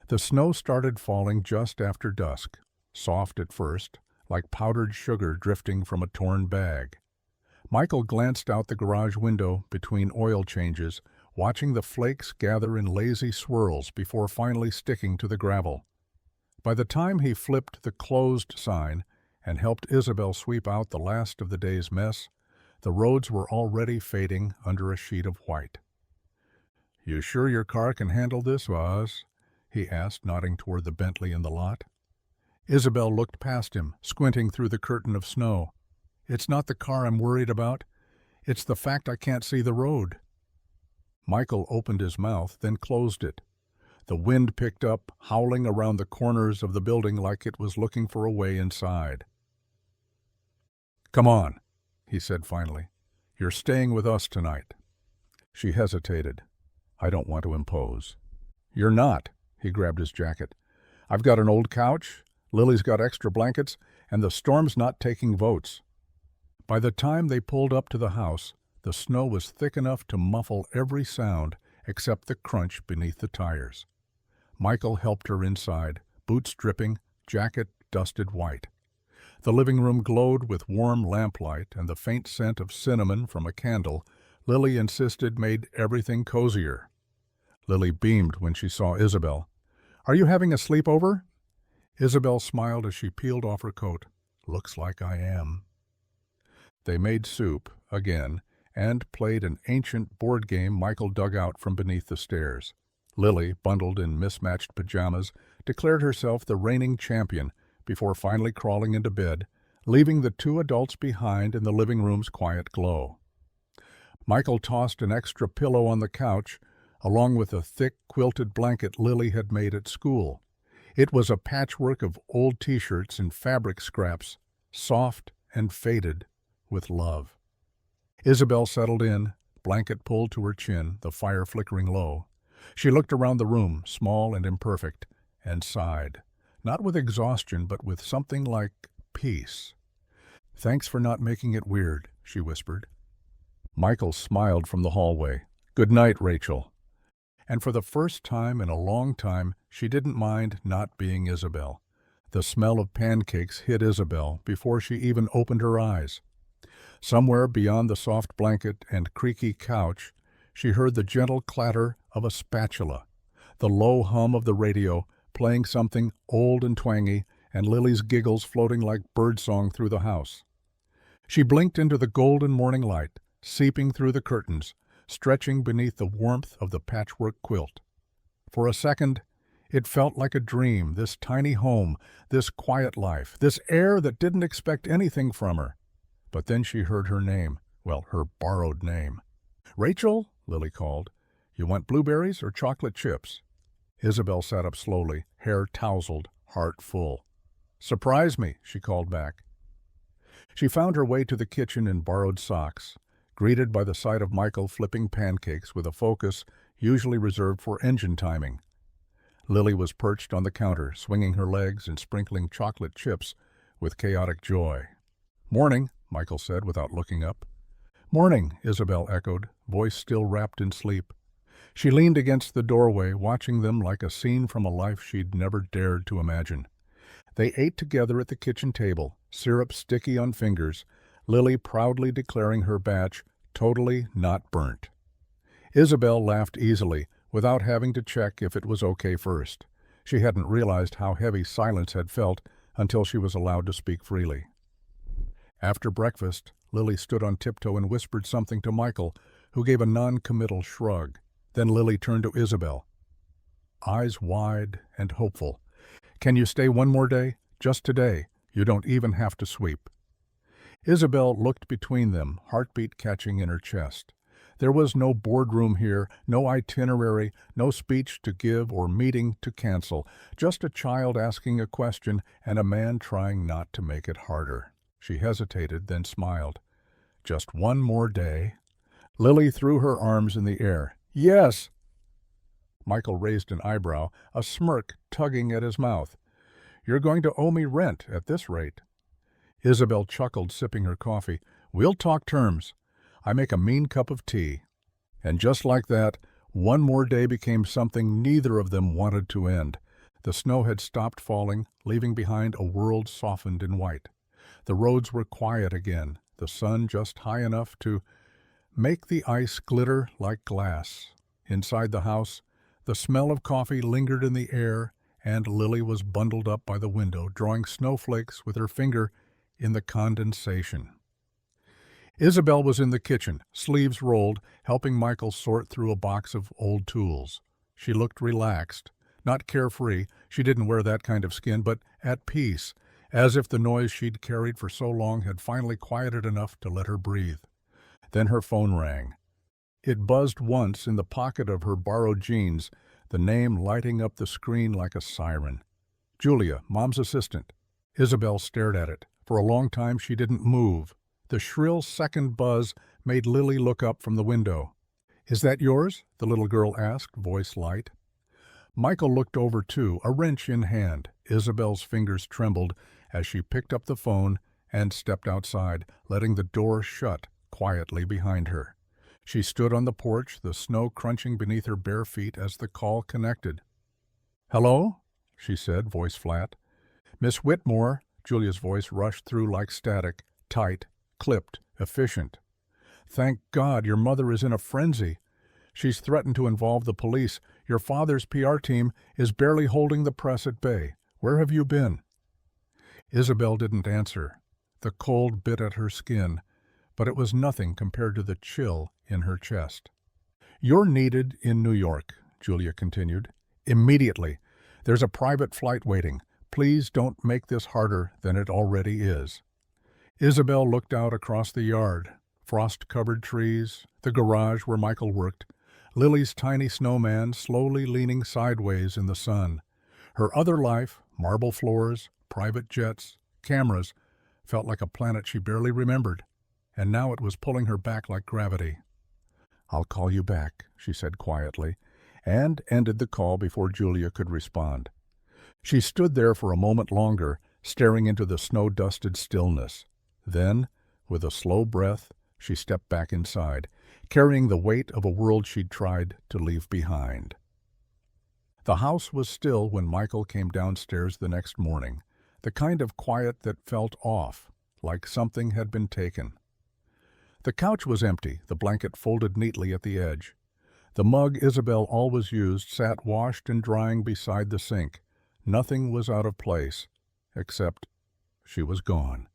The snow started falling just after dusk, soft at first, like powdered sugar drifting from a torn bag. Michael glanced out the garage window between oil changes, watching the flakes gather in lazy swirls before finally sticking to the gravel. By the time he flipped the closed sign and helped Isabel sweep out the last of the day's mess, the roads were already fading under a sheet of white. "You sure your car can handle this, Roz?" he asked, nodding toward the Bentley in the lot. Isabel looked past him, squinting through the curtain of snow. "It's not the car I'm worried about. It's the fact I can't see the road." Michael opened his mouth, then closed it. The wind picked up, howling around the corners of the building like it was looking for a way inside. "Come on," he said finally. "You're staying with us tonight." She hesitated. "I don't want to impose." "You're not." He grabbed his jacket. "I've got an old couch, Lily's got extra blankets, and the storm's not taking votes." By the time they pulled up to the house, the snow was thick enough to muffle every sound except the crunch beneath the tires. Michael helped her inside, boots dripping, jacket dusted white. The living room glowed with warm lamplight, and the faint scent of cinnamon from a candle Lily insisted made everything cozier. Lily beamed when she saw Isabel. "Are you having a sleepover?" Isabel smiled as she peeled off her coat. "Looks like I am." They made soup, again, and played an ancient board game Michael dug out from beneath the stairs. Lily, bundled in mismatched pajamas, declared herself the reigning champion before finally crawling into bed, leaving the two adults behind in the living room's quiet glow. Michael tossed an extra pillow on the couch, along with a thick quilted blanket Lily had made at school. It was a patchwork of old T-shirts and fabric scraps, soft and faded with love. Isabel settled in, blanket pulled to her chin, the fire flickering low. She looked around the room, small and imperfect, and sighed, not with exhaustion but with something like peace. "Thanks for not making it weird," she whispered. Michael smiled from the hallway. "Good night, Rachel." And for the first time in a long time, she didn't mind not being Isabel. The smell of pancakes hit Isabel before she even opened her eyes. Somewhere beyond the soft blanket and creaky couch, she heard the gentle clatter of a spatula, the low hum of the radio playing something old and twangy, and Lily's giggles floating like birdsong through the house. She blinked into the golden morning light, seeping through the curtains, stretching beneath the warmth of the patchwork quilt. For a second, it felt like a dream, this tiny home, this quiet life, this air that didn't expect anything from her. But then she heard her name, well, her borrowed name. "Rachel," Lily called. "You want blueberries or chocolate chips?" Isabel sat up slowly, hair tousled, heart full. "Surprise me," she called back. She found her way to the kitchen in borrowed socks, greeted by the sight of Michael flipping pancakes with a focus usually reserved for engine timing. Lily was perched on the counter, swinging her legs and sprinkling chocolate chips with chaotic joy. "Morning," Michael said without looking up. "Morning," Isabel echoed, voice still wrapped in sleep. She leaned against the doorway, watching them like a scene from a life she'd never dared to imagine. They ate together at the kitchen table, syrup sticky on fingers, Lily proudly declaring her batch totally not burnt. Isabel laughed easily, without having to check if it was okay first. She hadn't realized how heavy silence had felt until she was allowed to speak freely. After breakfast, Lily stood on tiptoe and whispered something to Michael, who gave a non-committal shrug. Then Lily turned to Isabel, eyes wide and hopeful. "Can you stay one more day? Just today. You don't even have to sweep." Isabel looked between them, heartbeat catching in her chest. There was no boardroom here, no itinerary, no speech to give or meeting to cancel, just a child asking a question and a man trying not to make it harder. She hesitated, then smiled. "Just one more day?" Lily threw her arms in the air. "Yes!" Michael raised an eyebrow, a smirk tugging at his mouth. "You're going to owe me rent at this rate." Isabel chuckled, sipping her coffee. "We'll talk terms. I make a mean cup of tea." And just like that, one more day became something neither of them wanted to end. The snow had stopped falling, leaving behind a world softened in white. The roads were quiet again, the sun just high enough to make the ice glitter like glass. Inside the house, the smell of coffee lingered in the air, and Lily was bundled up by the window, drawing snowflakes with her finger in the condensation. Isabel was in the kitchen, sleeves rolled, helping Michael sort through a box of old tools. She looked relaxed, not carefree, she didn't wear that kind of skin, but at peace, as if the noise she'd carried for so long had finally quieted enough to let her breathe. Then her phone rang. It buzzed once in the pocket of her borrowed jeans, the name lighting up the screen like a siren. Julia, Mom's assistant. Isabel stared at it. For a long time she didn't move. The shrill second buzz made Lily look up from the window. "Is that yours?" the little girl asked, voice light. Michael looked over too, a wrench in hand. Isabel's fingers trembled as she picked up the phone and stepped outside, letting the door shut quietly behind her. She stood on the porch, the snow crunching beneath her bare feet as the call connected. "Hello?" she said, voice flat. "Miss Whitmore," Julia's voice rushed through like static, tight, clipped, efficient. "Thank God, your mother is in a frenzy. She's threatened to involve the police. Your father's PR team is barely holding the press at bay. Where have you been?" Isabel didn't answer. The cold bit at her skin, but it was nothing compared to the chill in her chest. "You're needed in New York," Julia continued. "Immediately. There's a private flight waiting. Please don't make this harder than it already is." Isabel looked out across the yard. Frost-covered trees, the garage where Michael worked, Lily's tiny snowman slowly leaning sideways in the sun. Her other life, marble floors, private jets, cameras, felt like a planet she barely remembered, and now it was pulling her back like gravity. "I'll call you back," she said quietly, and ended the call before Julia could respond. She stood there for a moment longer, staring into the snow-dusted stillness. Then, with a slow breath, she stepped back inside, carrying the weight of a world she'd tried to leave behind. The house was still when Michael came downstairs the next morning, the kind of quiet that felt off, like something had been taken. The couch was empty, the blanket folded neatly at the edge. The mug Isabel always used sat washed and drying beside the sink. Nothing was out of place, except she was gone.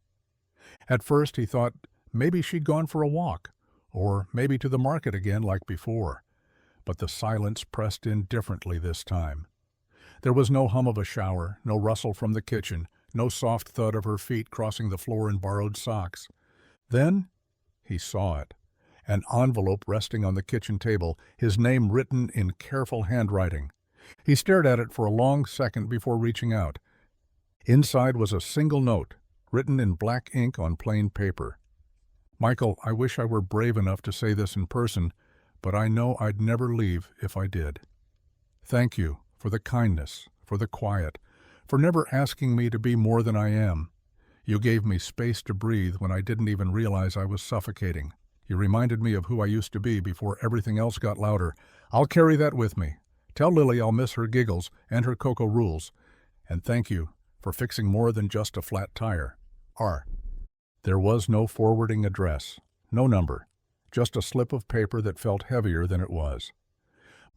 At first he thought maybe she'd gone for a walk, or maybe to the market again like before. But the silence pressed in differently this time. There was no hum of a shower, no rustle from the kitchen, no soft thud of her feet crossing the floor in borrowed socks. Then he saw it. An envelope resting on the kitchen table, his name written in careful handwriting. He stared at it for a long second before reaching out. Inside was a single note, written in black ink on plain paper. "Michael, I wish I were brave enough to say this in person, but I know I'd never leave if I did. Thank you for the kindness, for the quiet, for never asking me to be more than I am. You gave me space to breathe when I didn't even realize I was suffocating. You reminded me of who I used to be before everything else got louder. I'll carry that with me. Tell Lily I'll miss her giggles and her Coco rules. And thank you for fixing more than just a flat tire. R." There was no forwarding address, no number, just a slip of paper that felt heavier than it was.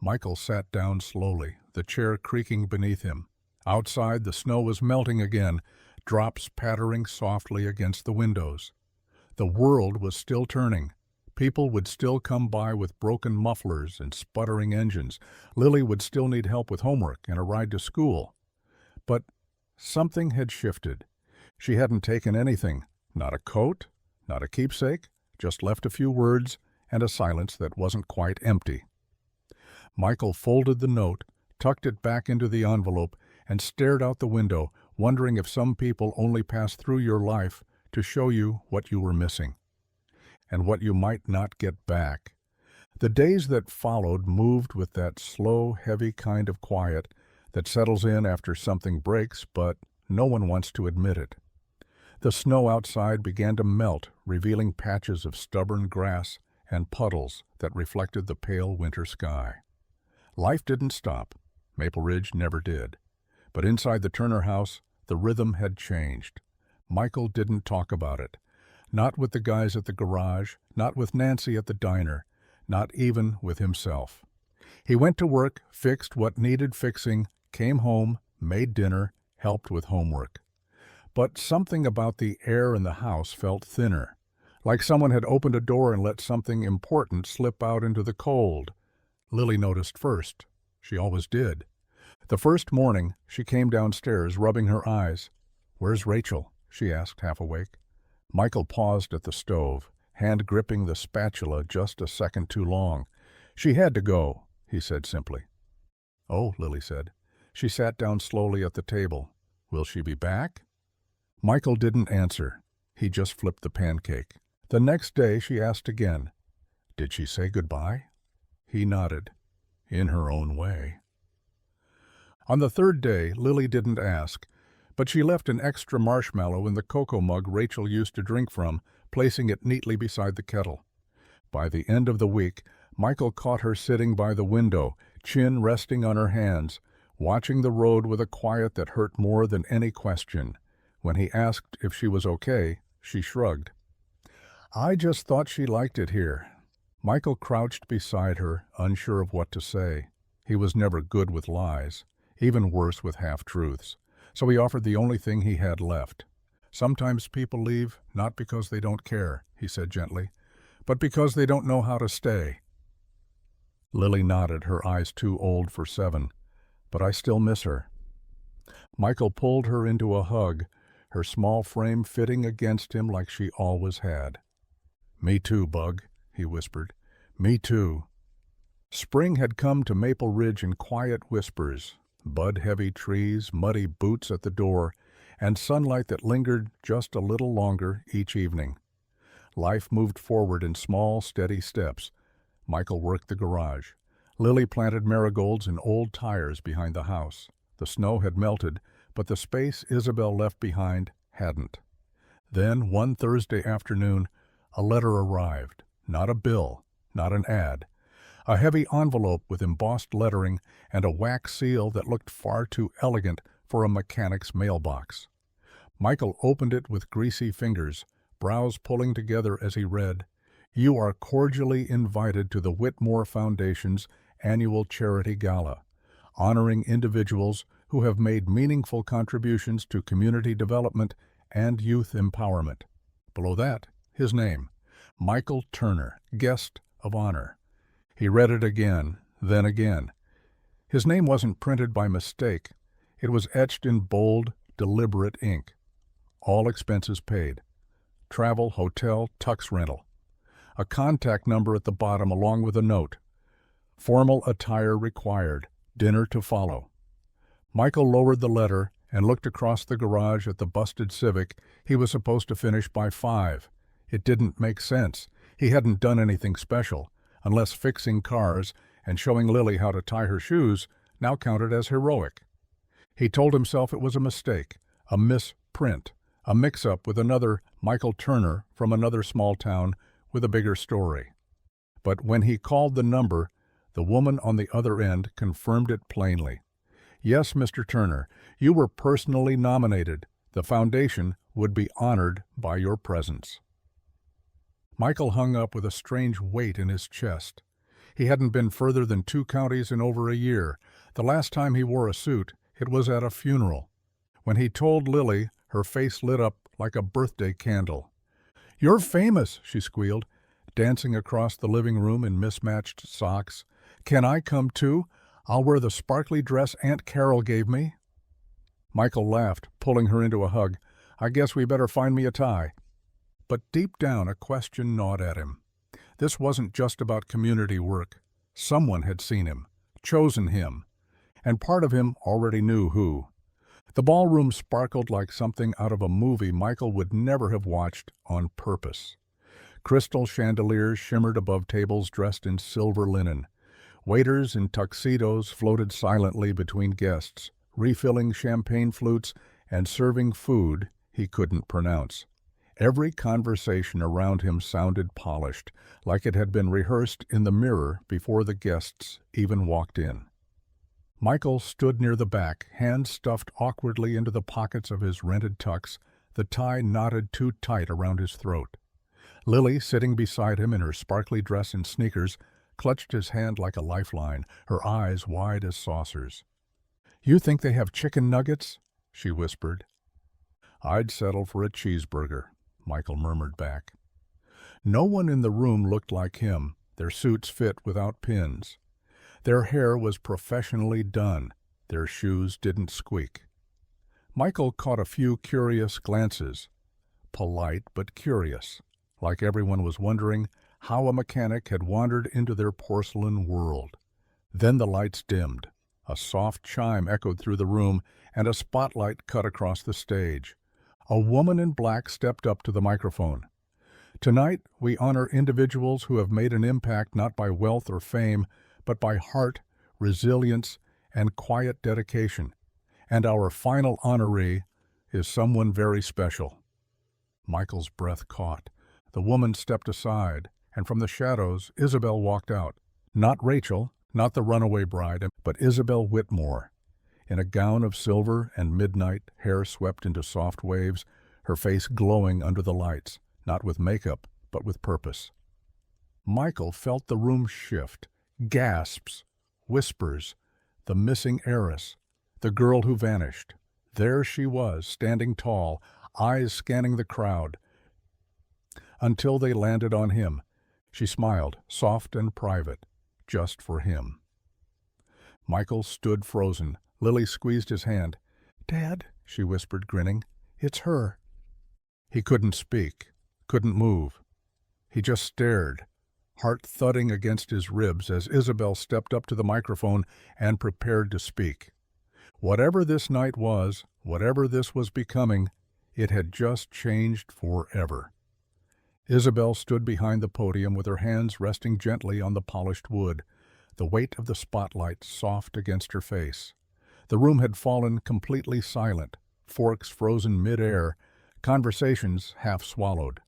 Michael sat down slowly, the chair creaking beneath him. Outside, the snow was melting again, drops pattering softly against the windows. The world was still turning. People would still come by with broken mufflers and sputtering engines. Lily would still need help with homework and a ride to school. But something had shifted. She hadn't taken anything, not a coat, not a keepsake, just left a few words and a silence that wasn't quite empty. Michael folded the note, tucked it back into the envelope, and stared out the window, wondering if some people only pass through your life to show you what you were missing, and what you might not get back. The days that followed moved with that slow, heavy kind of quiet that settles in after something breaks, but no one wants to admit it. The snow outside began to melt, revealing patches of stubborn grass and puddles that reflected the pale winter sky. Life didn't stop. Maple Ridge never did. But inside the Turner house, the rhythm had changed. Michael didn't talk about it. Not with the guys at the garage, not with Nancy at the diner, not even with himself. He went to work, fixed what needed fixing, came home, made dinner, helped with homework. But something about the air in the house felt thinner, like someone had opened a door and let something important slip out into the cold. Lily noticed first. She always did. The first morning, she came downstairs, rubbing her eyes. "Where's Rachel?" she asked, half awake. Michael paused at the stove, hand gripping the spatula just a second too long. "She had to go," he said simply. "Oh," Lily said. She sat down slowly at the table. "Will she be back?" Michael didn't answer. He just flipped the pancake. The next day she asked again, "Did she say goodbye?" He nodded, in her own way. On the third day, Lily didn't ask, but she left an extra marshmallow in the cocoa mug Rachel used to drink from, placing it neatly beside the kettle. By the end of the week, Michael caught her sitting by the window, chin resting on her hands, watching the road with a quiet that hurt more than any question. When he asked if she was okay, she shrugged. "I just thought she liked it here." Michael crouched beside her, unsure of what to say. He was never good with lies, even worse with half-truths, so he offered the only thing he had left. "Sometimes people leave not because they don't care," he said gently, "but because they don't know how to stay." Lily nodded, her eyes too old for 7. "But I still miss her." Michael pulled her into a hug, her small frame fitting against him like she always had. "Me too, Bug," he whispered. "Me too." Spring had come to Maple Ridge in quiet whispers, bud-heavy trees, muddy boots at the door, and sunlight that lingered just a little longer each evening. Life moved forward in small, steady steps. Michael worked the garage. Lily planted marigolds in old tires behind the house. The snow had melted, but the space Isabel left behind hadn't. Then, one Thursday afternoon, a letter arrived. Not a bill, not an ad. A heavy envelope with embossed lettering and a wax seal that looked far too elegant for a mechanic's mailbox. Michael opened it with greasy fingers, brows pulling together as he read, "You are cordially invited to the Whitmore Foundation's annual charity gala, honoring individuals who have made meaningful contributions to community development and youth empowerment." Below that, his name, Michael Turner, guest of honor. He read it again, then again. His name wasn't printed by mistake. It was etched in bold, deliberate ink. All expenses paid. Travel, hotel, tux rental. A contact number at the bottom along with a note. Formal attire required. Dinner to follow. Michael lowered the letter and looked across the garage at the busted Civic he was supposed to finish by 5. It didn't make sense. He hadn't done anything special, unless fixing cars and showing Lily how to tie her shoes now counted as heroic. He told himself it was a mistake, a misprint, a mix-up with another Michael Turner from another small town with a bigger story. But when he called the number, the woman on the other end confirmed it plainly. "Yes, Mr. Turner, you were personally nominated. The foundation would be honored by your presence." Michael hung up with a strange weight in his chest. He hadn't been further than 2 counties in over a year. The last time he wore a suit, it was at a funeral. When he told Lily, her face lit up like a birthday candle. "You're famous," she squealed, dancing across the living room in mismatched socks. "Can I come too? I'll wear the sparkly dress Aunt Carol gave me." Michael laughed, pulling her into a hug. "I guess we better find me a tie." But deep down a question gnawed at him. This wasn't just about community work. Someone had seen him, chosen him, and part of him already knew who. The ballroom sparkled like something out of a movie Michael would never have watched on purpose. Crystal chandeliers shimmered above tables dressed in silver linen. Waiters in tuxedos floated silently between guests, refilling champagne flutes and serving food he couldn't pronounce. Every conversation around him sounded polished, like it had been rehearsed in the mirror before the guests even walked in. Michael stood near the back, hands stuffed awkwardly into the pockets of his rented tux, the tie knotted too tight around his throat. Lily, sitting beside him in her sparkly dress and sneakers, clutched his hand like a lifeline, her eyes wide as saucers. "You think they have chicken nuggets?" she whispered. "I'd settle for a cheeseburger," Michael murmured back. No one in the room looked like him, their suits fit without pins. Their hair was professionally done, their shoes didn't squeak. Michael caught a few curious glances, polite but curious, like everyone was wondering how a mechanic had wandered into their porcelain world. Then the lights dimmed. A soft chime echoed through the room, and a spotlight cut across the stage. A woman in black stepped up to the microphone. "Tonight, we honor individuals who have made an impact not by wealth or fame, but by heart, resilience, and quiet dedication. And our final honoree is someone very special." Michael's breath caught. The woman stepped aside, and from the shadows, Isabel walked out. Not Rachel, not the runaway bride, but Isabel Whitmore. In a gown of silver and midnight, hair swept into soft waves, her face glowing under the lights, not with makeup, but with purpose. Michael felt the room shift. Gasps, whispers, the missing heiress, the girl who vanished. There she was, standing tall, eyes scanning the crowd, until they landed on him. She smiled, soft and private, just for him. Michael stood frozen. Lily squeezed his hand. "Dad," she whispered, grinning, "it's her." He couldn't speak, couldn't move. He just stared, heart thudding against his ribs as Isabel stepped up to the microphone and prepared to speak. Whatever this night was, whatever this was becoming, it had just changed forever. Isabel stood behind the podium with her hands resting gently on the polished wood, the weight of the spotlight soft against her face. The room had fallen completely silent, forks frozen mid-air, conversations half swallowed.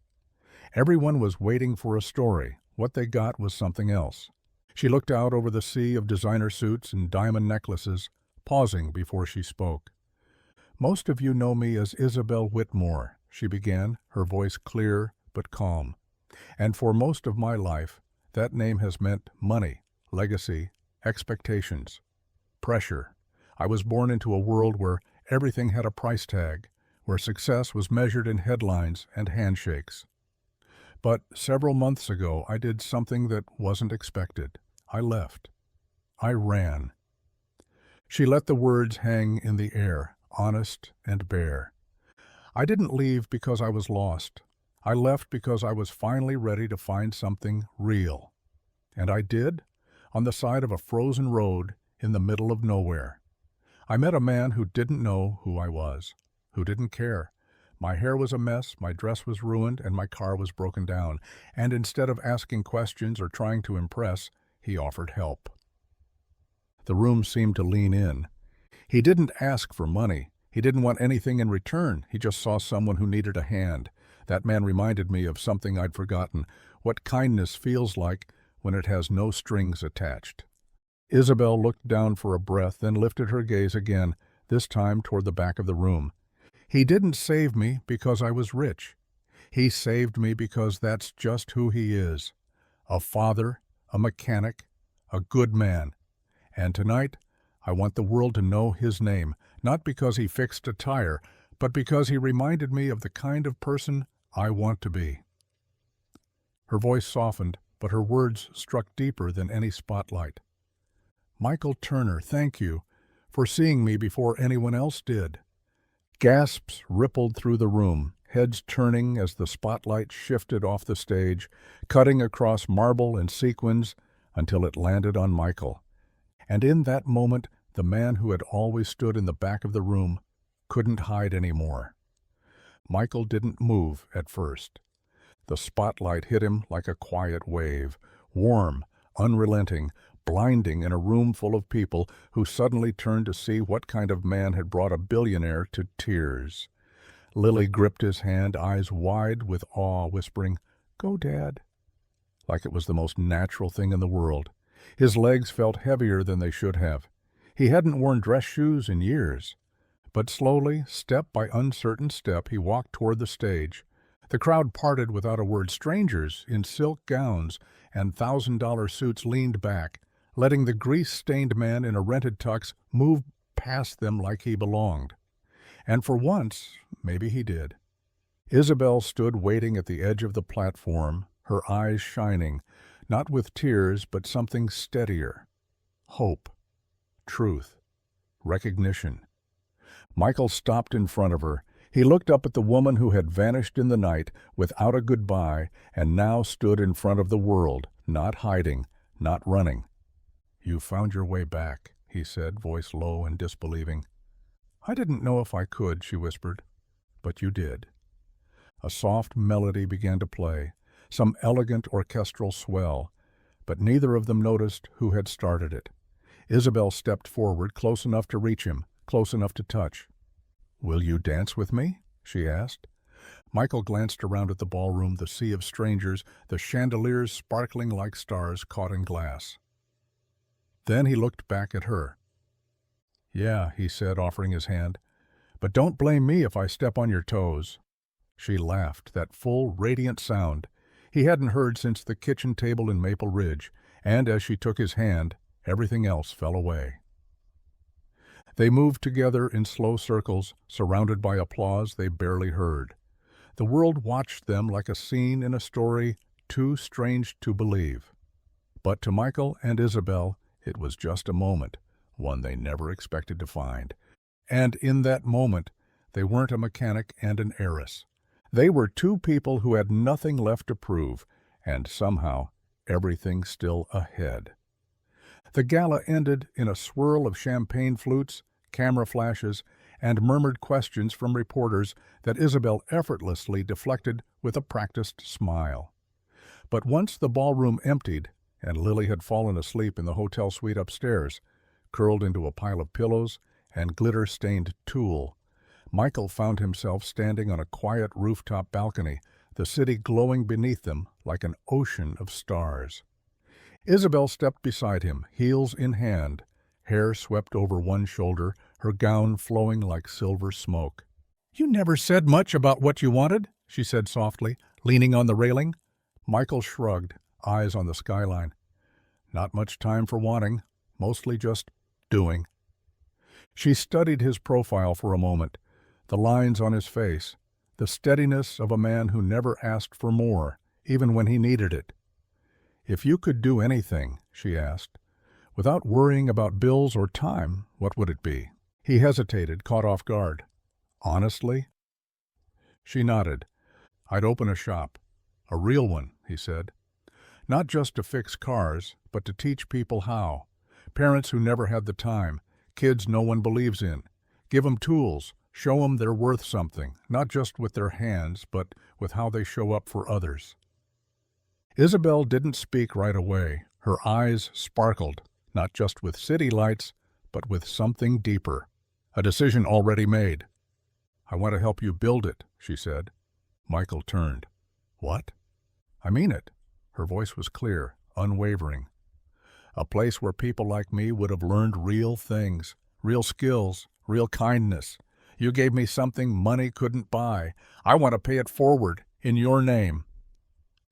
Everyone was waiting for a story. What they got was something else. She looked out over the sea of designer suits and diamond necklaces, pausing before she spoke. "Most of you know me as Isabel Whitmore," she began, her voice clear but calm. "And for most of my life, that name has meant money, legacy, expectations, pressure. I was born into a world where everything had a price tag, where success was measured in headlines and handshakes. But several months ago, I did something that wasn't expected. I left. I ran." She let the words hang in the air, honest and bare. "I didn't leave because I was lost. I left because I was finally ready to find something real. And I did, on the side of a frozen road in the middle of nowhere. I met a man who didn't know who I was, who didn't care. My hair was a mess, my dress was ruined, and my car was broken down. And instead of asking questions or trying to impress, he offered help." The room seemed to lean in. He didn't ask for money. He didn't want anything in return. He just saw someone who needed a hand. That man reminded me of something I'd forgotten, what kindness feels like when it has no strings attached. Isabel looked down for a breath, then lifted her gaze again, this time toward the back of the room. "He didn't save me because I was rich. He saved me because that's just who he is. A father, a mechanic, a good man. And tonight, I want the world to know his name, not because he fixed a tire, but because he reminded me of the kind of person I want to be." Her voice softened, but her words struck deeper than any spotlight. "Michael Turner, thank you for seeing me before anyone else did." Gasps rippled through the room, heads turning as the spotlight shifted off the stage, cutting across marble and sequins until it landed on Michael. And in that moment, the man who had always stood in the back of the room couldn't hide anymore. Michael didn't move at first. The spotlight hit him like a quiet wave, warm, unrelenting, blinding in a room full of people who suddenly turned to see what kind of man had brought a billionaire to tears. Lily gripped his hand, eyes wide with awe, whispering, "Go, Dad," like it was the most natural thing in the world. His legs felt heavier than they should have. He hadn't worn dress shoes in years. But slowly, step by uncertain step, he walked toward the stage. The crowd parted without a word. Strangers in silk gowns and $1,000 suits leaned back, letting the grease-stained man in a rented tux move past them like he belonged. And for once, maybe he did. Isabel stood waiting at the edge of the platform, her eyes shining, not with tears, but something steadier. Hope, truth, recognition. Michael stopped in front of her. He looked up at the woman who had vanished in the night without a goodbye and now stood in front of the world, not hiding, not running. "You found your way back," he said, voice low and disbelieving. "I didn't know if I could," she whispered. "But you did." A soft melody began to play, some elegant orchestral swell, but neither of them noticed who had started it. Isabel stepped forward, close enough to reach him, close enough to touch. "Will you dance with me?" she asked. Michael glanced around at the ballroom, the sea of strangers, the chandeliers sparkling like stars caught in glass. Then he looked back at her. "Yeah," he said, offering his hand, "but don't blame me if I step on your toes." She laughed, that full, radiant sound he hadn't heard since the kitchen table in Maple Ridge, and as she took his hand, everything else fell away. They moved together in slow circles, surrounded by applause they barely heard. The world watched them like a scene in a story too strange to believe. But to Michael and Isabel, it was just a moment, one they never expected to find. And in that moment, they weren't a mechanic and an heiress. They were two people who had nothing left to prove, and somehow everything still ahead. The gala ended in a swirl of champagne flutes, camera flashes, and murmured questions from reporters that Isabel effortlessly deflected with a practiced smile. But once the ballroom emptied, and Lily had fallen asleep in the hotel suite upstairs, curled into a pile of pillows and glitter-stained tulle, Michael found himself standing on a quiet rooftop balcony, the city glowing beneath them like an ocean of stars. Isabel stepped beside him, heels in hand, hair swept over one shoulder, her gown flowing like silver smoke. "You never said much about what you wanted," she said softly, leaning on the railing. Michael shrugged, eyes on the skyline. "Not much time for wanting, mostly just doing." She studied his profile for a moment, the lines on his face, the steadiness of a man who never asked for more, even when he needed it. "If you could do anything," she asked, "without worrying about bills or time, what would it be?" He hesitated, caught off guard. "Honestly?" She nodded. "I'd open a shop. A real one," he said. "Not just to fix cars, but to teach people how. Parents who never had the time, kids no one believes in. Give them tools, show them they're worth something, not just with their hands, but with how they show up for others." Isabel didn't speak right away. Her eyes sparkled, not just with city lights, but with something deeper. A decision already made. "I want to help you build it," she said. Michael turned. "What?" "I mean it." Her voice was clear, unwavering. "A place where people like me would have learned real things, real skills, real kindness. You gave me something money couldn't buy. I want to pay it forward, in your name."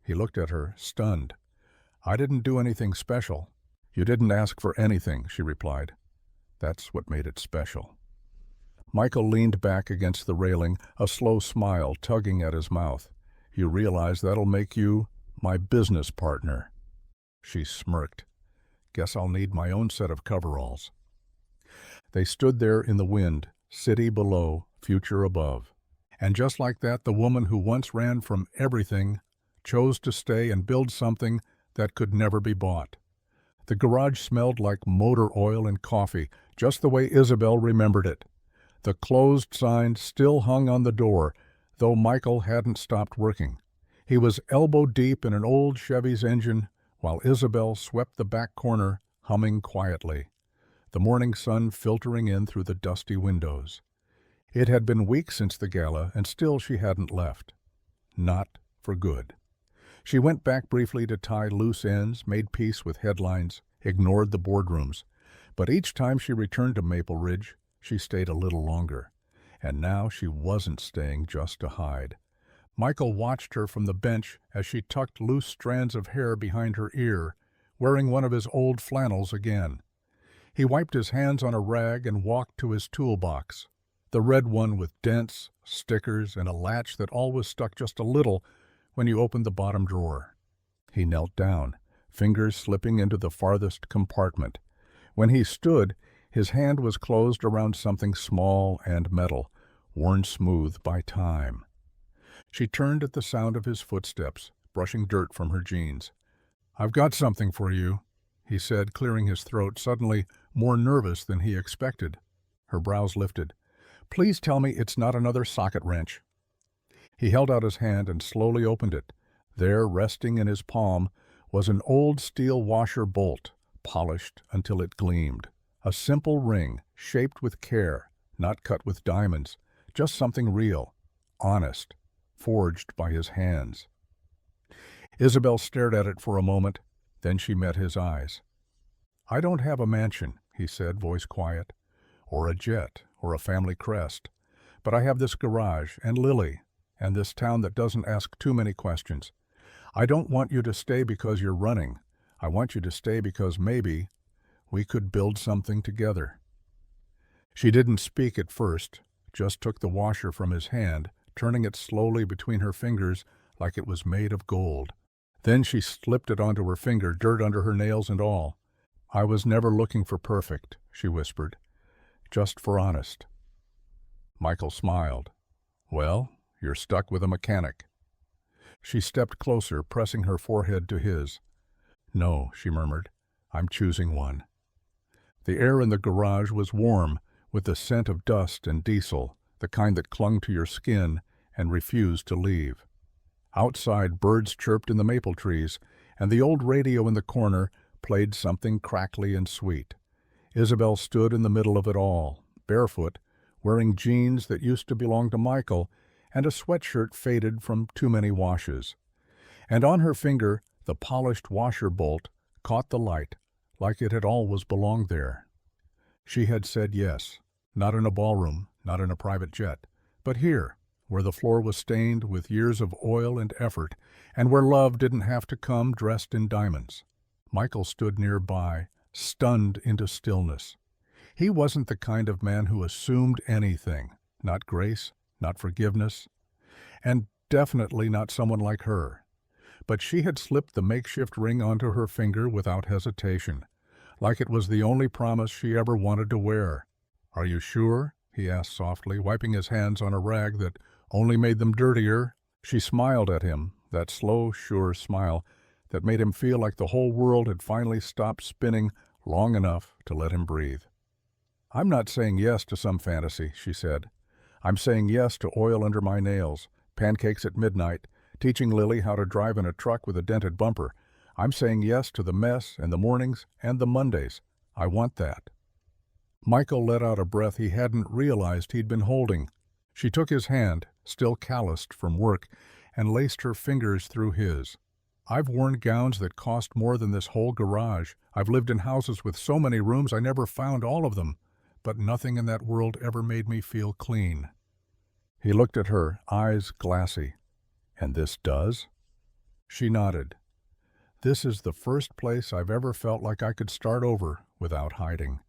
He looked at her, stunned. "I didn't do anything special." "You didn't ask for anything," she replied. "That's what made it special." Michael leaned back against the railing, a slow smile tugging at his mouth. "You realize that'll make you my business partner." She smirked. "Guess I'll need my own set of coveralls." They stood there in the wind, city below, future above. And just like that, the woman who once ran from everything chose to stay and build something that could never be bought. The garage smelled like motor oil and coffee, just the way Isabel remembered it. The closed sign still hung on the door, though Michael hadn't stopped working. He was elbow deep in an old Chevy's engine, while Isabel swept the back corner, humming quietly, the morning sun filtering in through the dusty windows. It had been weeks since the gala, and still she hadn't left. Not for good. She went back briefly to tie loose ends, made peace with headlines, ignored the boardrooms. But each time she returned to Maple Ridge, she stayed a little longer. And now she wasn't staying just to hide. Michael watched her from the bench as she tucked loose strands of hair behind her ear, wearing one of his old flannels again. He wiped his hands on a rag and walked to his toolbox, the red one with dents, stickers, and a latch that always stuck just a little when you opened the bottom drawer. He knelt down, fingers slipping into the farthest compartment. When he stood, his hand was closed around something small and metal, worn smooth by time. She turned at the sound of his footsteps, brushing dirt from her jeans. "I've got something for you," he said, clearing his throat, suddenly more nervous than he expected. Her brows lifted. "Please tell me it's not another socket wrench." He held out his hand and slowly opened it. There, resting in his palm, was an old steel washer bolt, polished until it gleamed. A simple ring, shaped with care, not cut with diamonds, just something real, honest, forged by his hands. Isabel stared at it for a moment, then she met his eyes. "I don't have a mansion," he said, voice quiet, "or a jet, or a family crest, but I have this garage, and Lily, and this town that doesn't ask too many questions. I don't want you to stay because you're running. I want you to stay because maybe we could build something together." She didn't speak at first, just took the washer from his hand, turning it slowly between her fingers like it was made of gold. Then she slipped it onto her finger, dirt under her nails and all. "I was never looking for perfect," she whispered, "just for honest." Michael smiled. "Well, you're stuck with a mechanic." She stepped closer, pressing her forehead to his. "No," she murmured, "I'm choosing one." The air in the garage was warm, with the scent of dust and diesel, the kind that clung to your skin and refused to leave. Outside, birds chirped in the maple trees, and the old radio in the corner played something crackly and sweet. Isabel stood in the middle of it all, barefoot, wearing jeans that used to belong to Michael, and a sweatshirt faded from too many washes. And on her finger, the polished washer bolt caught the light, like it had always belonged there. She had said yes, not in a ballroom, not in a private jet, but here, where the floor was stained with years of oil and effort, and where love didn't have to come dressed in diamonds. Michael stood nearby, stunned into stillness. He wasn't the kind of man who assumed anything, not grace, not forgiveness, and definitely not someone like her. But she had slipped the makeshift ring onto her finger without hesitation, like it was the only promise she ever wanted to wear. "Are you sure?" he asked softly, wiping his hands on a rag that only made them dirtier. She smiled at him, that slow, sure smile that made him feel like the whole world had finally stopped spinning long enough to let him breathe. "I'm not saying yes to some fantasy," she said. "I'm saying yes to oil under my nails, pancakes at midnight, teaching Lily how to drive in a truck with a dented bumper. I'm saying yes to the mess and the mornings and the Mondays. I want that." Michael let out a breath he hadn't realized he'd been holding. She took his hand, still calloused from work, and laced her fingers through his. "I've worn gowns that cost more than this whole garage. I've lived in houses with so many rooms I never found all of them. But nothing in that world ever made me feel clean." He looked at her, eyes glassy. "And this does?" She nodded. "This is the first place I've ever felt like I could start over without hiding."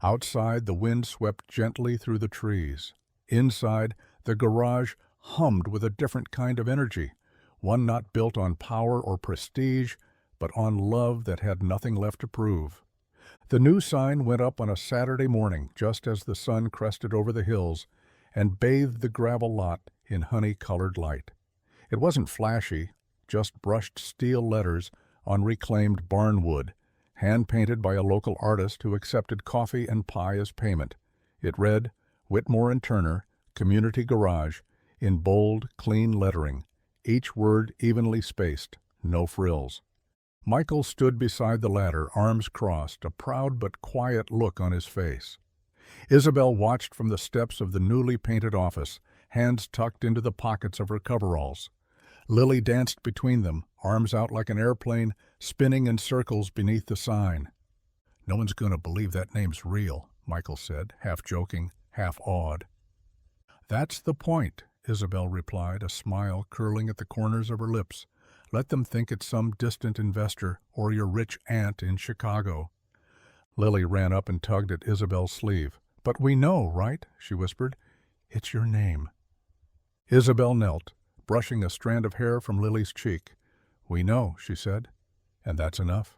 Outside, the wind swept gently through the trees. Inside, the garage hummed with a different kind of energy, one not built on power or prestige, but on love that had nothing left to prove. The new sign went up on a Saturday morning, just as the sun crested over the hills and bathed the gravel lot in honey-colored light. It wasn't flashy, just brushed steel letters on reclaimed barn wood, hand-painted by a local artist who accepted coffee and pie as payment. It read, "Whitmore and Turner, Community Garage," in bold, clean lettering, each word evenly spaced, no frills. Michael stood beside the ladder, arms crossed, a proud but quiet look on his face. Isabel watched from the steps of the newly painted office, hands tucked into the pockets of her coveralls. Lily danced between them, arms out like an airplane, spinning in circles beneath the sign. "No one's going to believe that name's real," Michael said, half joking, half awed. "That's the point," Isabel replied, a smile curling at the corners of her lips. "Let them think it's some distant investor or your rich aunt in Chicago. Lily ran up and tugged at Isabel's sleeve. "But we know, right?" she whispered. "It's your name." Isabel knelt, brushing a strand of hair from Lily's cheek. "We know," she said, "and that's enough."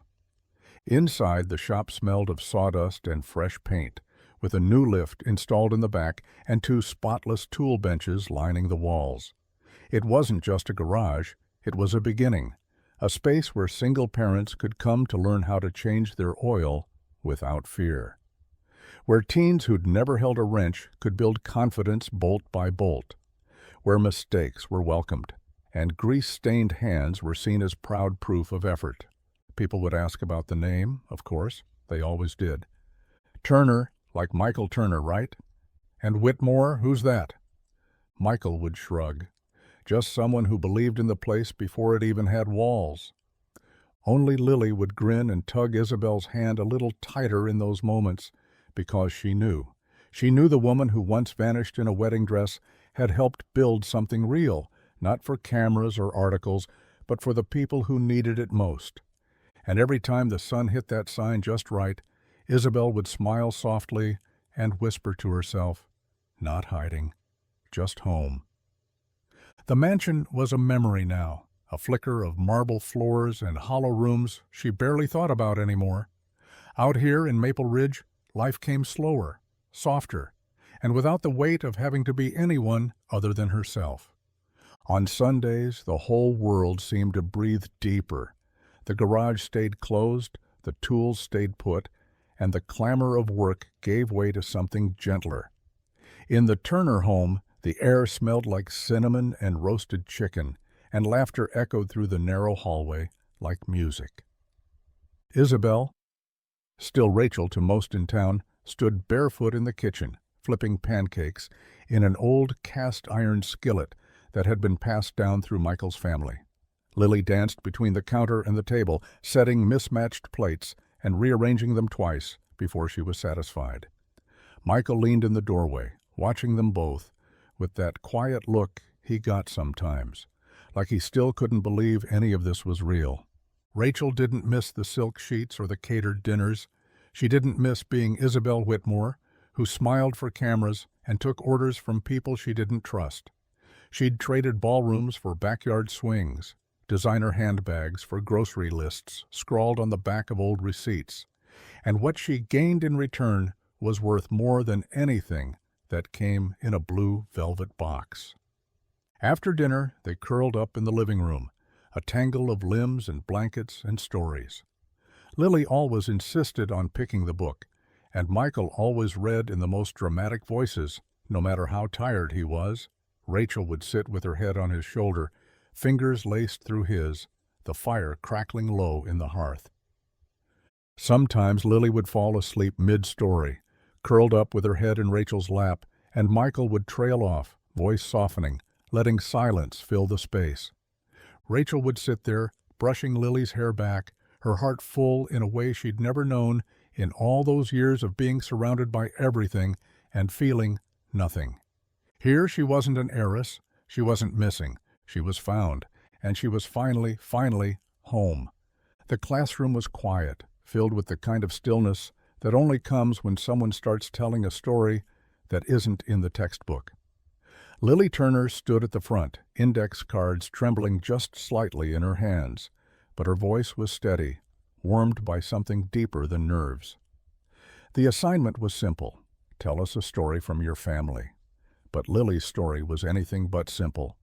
Inside, the shop smelled of sawdust and fresh paint, with a new lift installed in the back and 2 spotless tool benches lining the walls. It wasn't just a garage, it was a beginning, a space where single parents could come to learn how to change their oil without fear. Where teens who'd never held a wrench could build confidence bolt by bolt. Where mistakes were welcomed, and grease-stained hands were seen as proud proof of effort. People would ask about the name, of course. They always did. "Turner, like Michael Turner, right? And Whitmore, who's that?" Michael would shrug. "Just someone who believed in the place before it even had walls." Only Lily would grin and tug Isabel's hand a little tighter in those moments, because she knew. She knew the woman who once vanished in a wedding dress had helped build something real, not for cameras or articles, but for the people who needed it most. And every time the sun hit that sign just right, Isabel would smile softly and whisper to herself, "Not hiding, just home." The mansion was a memory now, a flicker of marble floors and hollow rooms she barely thought about anymore. Out here in Maple Ridge, life came slower, softer, and without the weight of having to be anyone other than herself. On Sundays, the whole world seemed to breathe deeper. The garage stayed closed, the tools stayed put, and the clamor of work gave way to something gentler. In the Turner home, the air smelled like cinnamon and roasted chicken, and laughter echoed through the narrow hallway like music. Isabel, still Rachel to most in town, stood barefoot in the kitchen, flipping pancakes in an old cast-iron skillet that had been passed down through Michael's family. Lily danced between the counter and the table, setting mismatched plates and rearranging them twice before she was satisfied. Michael leaned in the doorway, watching them both, with that quiet look he got sometimes, like he still couldn't believe any of this was real. Rachel didn't miss the silk sheets or the catered dinners. She didn't miss being Isabel Whitmore, who smiled for cameras and took orders from people she didn't trust. She'd traded ballrooms for backyard swings, designer handbags for grocery lists scrawled on the back of old receipts, and what she gained in return was worth more than anything that came in a blue velvet box. After dinner, they curled up in the living room, a tangle of limbs and blankets and stories. Lily always insisted on picking the book, and Michael always read in the most dramatic voices, no matter how tired he was. Rachel would sit with her head on his shoulder, fingers laced through his, the fire crackling low in the hearth. Sometimes Lily would fall asleep mid-story, curled up with her head in Rachel's lap, and Michael would trail off, voice softening, letting silence fill the space. Rachel would sit there, brushing Lily's hair back, her heart full in a way she'd never known in all those years of being surrounded by everything and feeling nothing. Here she wasn't an heiress, she wasn't missing, she was found, and she was finally home. The classroom was quiet, filled with the kind of stillness that only comes when someone starts telling a story that isn't in the textbook. Lily Turner stood at the front, index cards trembling just slightly in her hands, but her voice was steady, warmed by something deeper than nerves. The assignment was simple: tell us a story from your family. But Lily's story was anything but simple.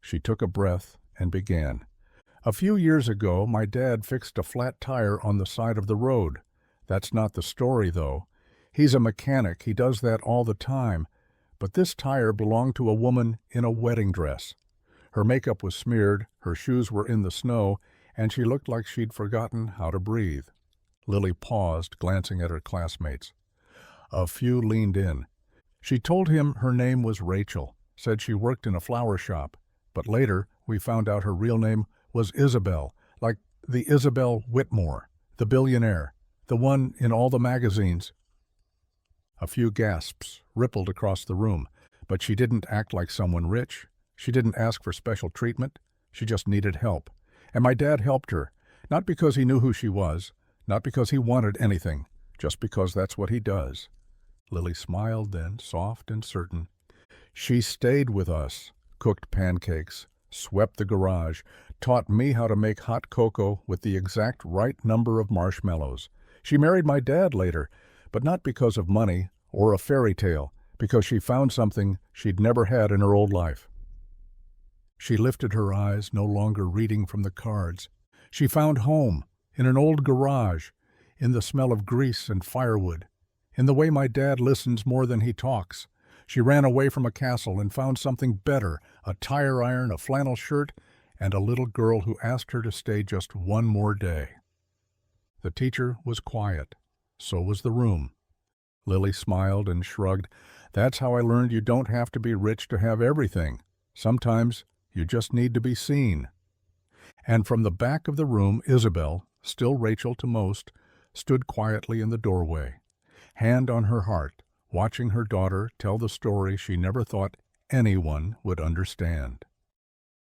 She took a breath and began. "A few years ago, my dad fixed a flat tire on the side of the road. That's not the story, though. He's a mechanic, he does that all the time. But this tire belonged to a woman in a wedding dress. Her makeup was smeared, her shoes were in the snow, and she looked like she'd forgotten how to breathe." Lily paused, glancing at her classmates. A few leaned in. She told him her name was Rachel, said she worked in a flower shop, but later we found out her real name was Isabel, like the Isabel Whitmore, the billionaire, the one in all the magazines. A few gasps rippled across the room, but she didn't act like someone rich. She didn't ask for special treatment. She just needed help. And my dad helped her, not because he knew who she was, not because he wanted anything, just because that's what he does." Lily smiled then, soft and certain. She stayed with us, cooked pancakes, swept the garage, taught me how to make hot cocoa with the exact right number of marshmallows. She married my dad later, but not because of money or a fairy tale, because she found something she'd never had in her old life. She lifted her eyes, no longer reading from the cards. She found home, in an old garage, in the smell of grease and firewood, in the way my dad listens more than he talks. She ran away from a castle and found something better, a tire iron, a flannel shirt, and a little girl who asked her to stay just one more day. The teacher was quiet. So was the room. Lily smiled and shrugged. "That's how I learned you don't have to be rich to have everything. Sometimes you just need to be seen." And from the back of the room, Isabel, still Rachel to most, stood quietly in the doorway, hand on her heart, watching her daughter tell the story she never thought anyone would understand.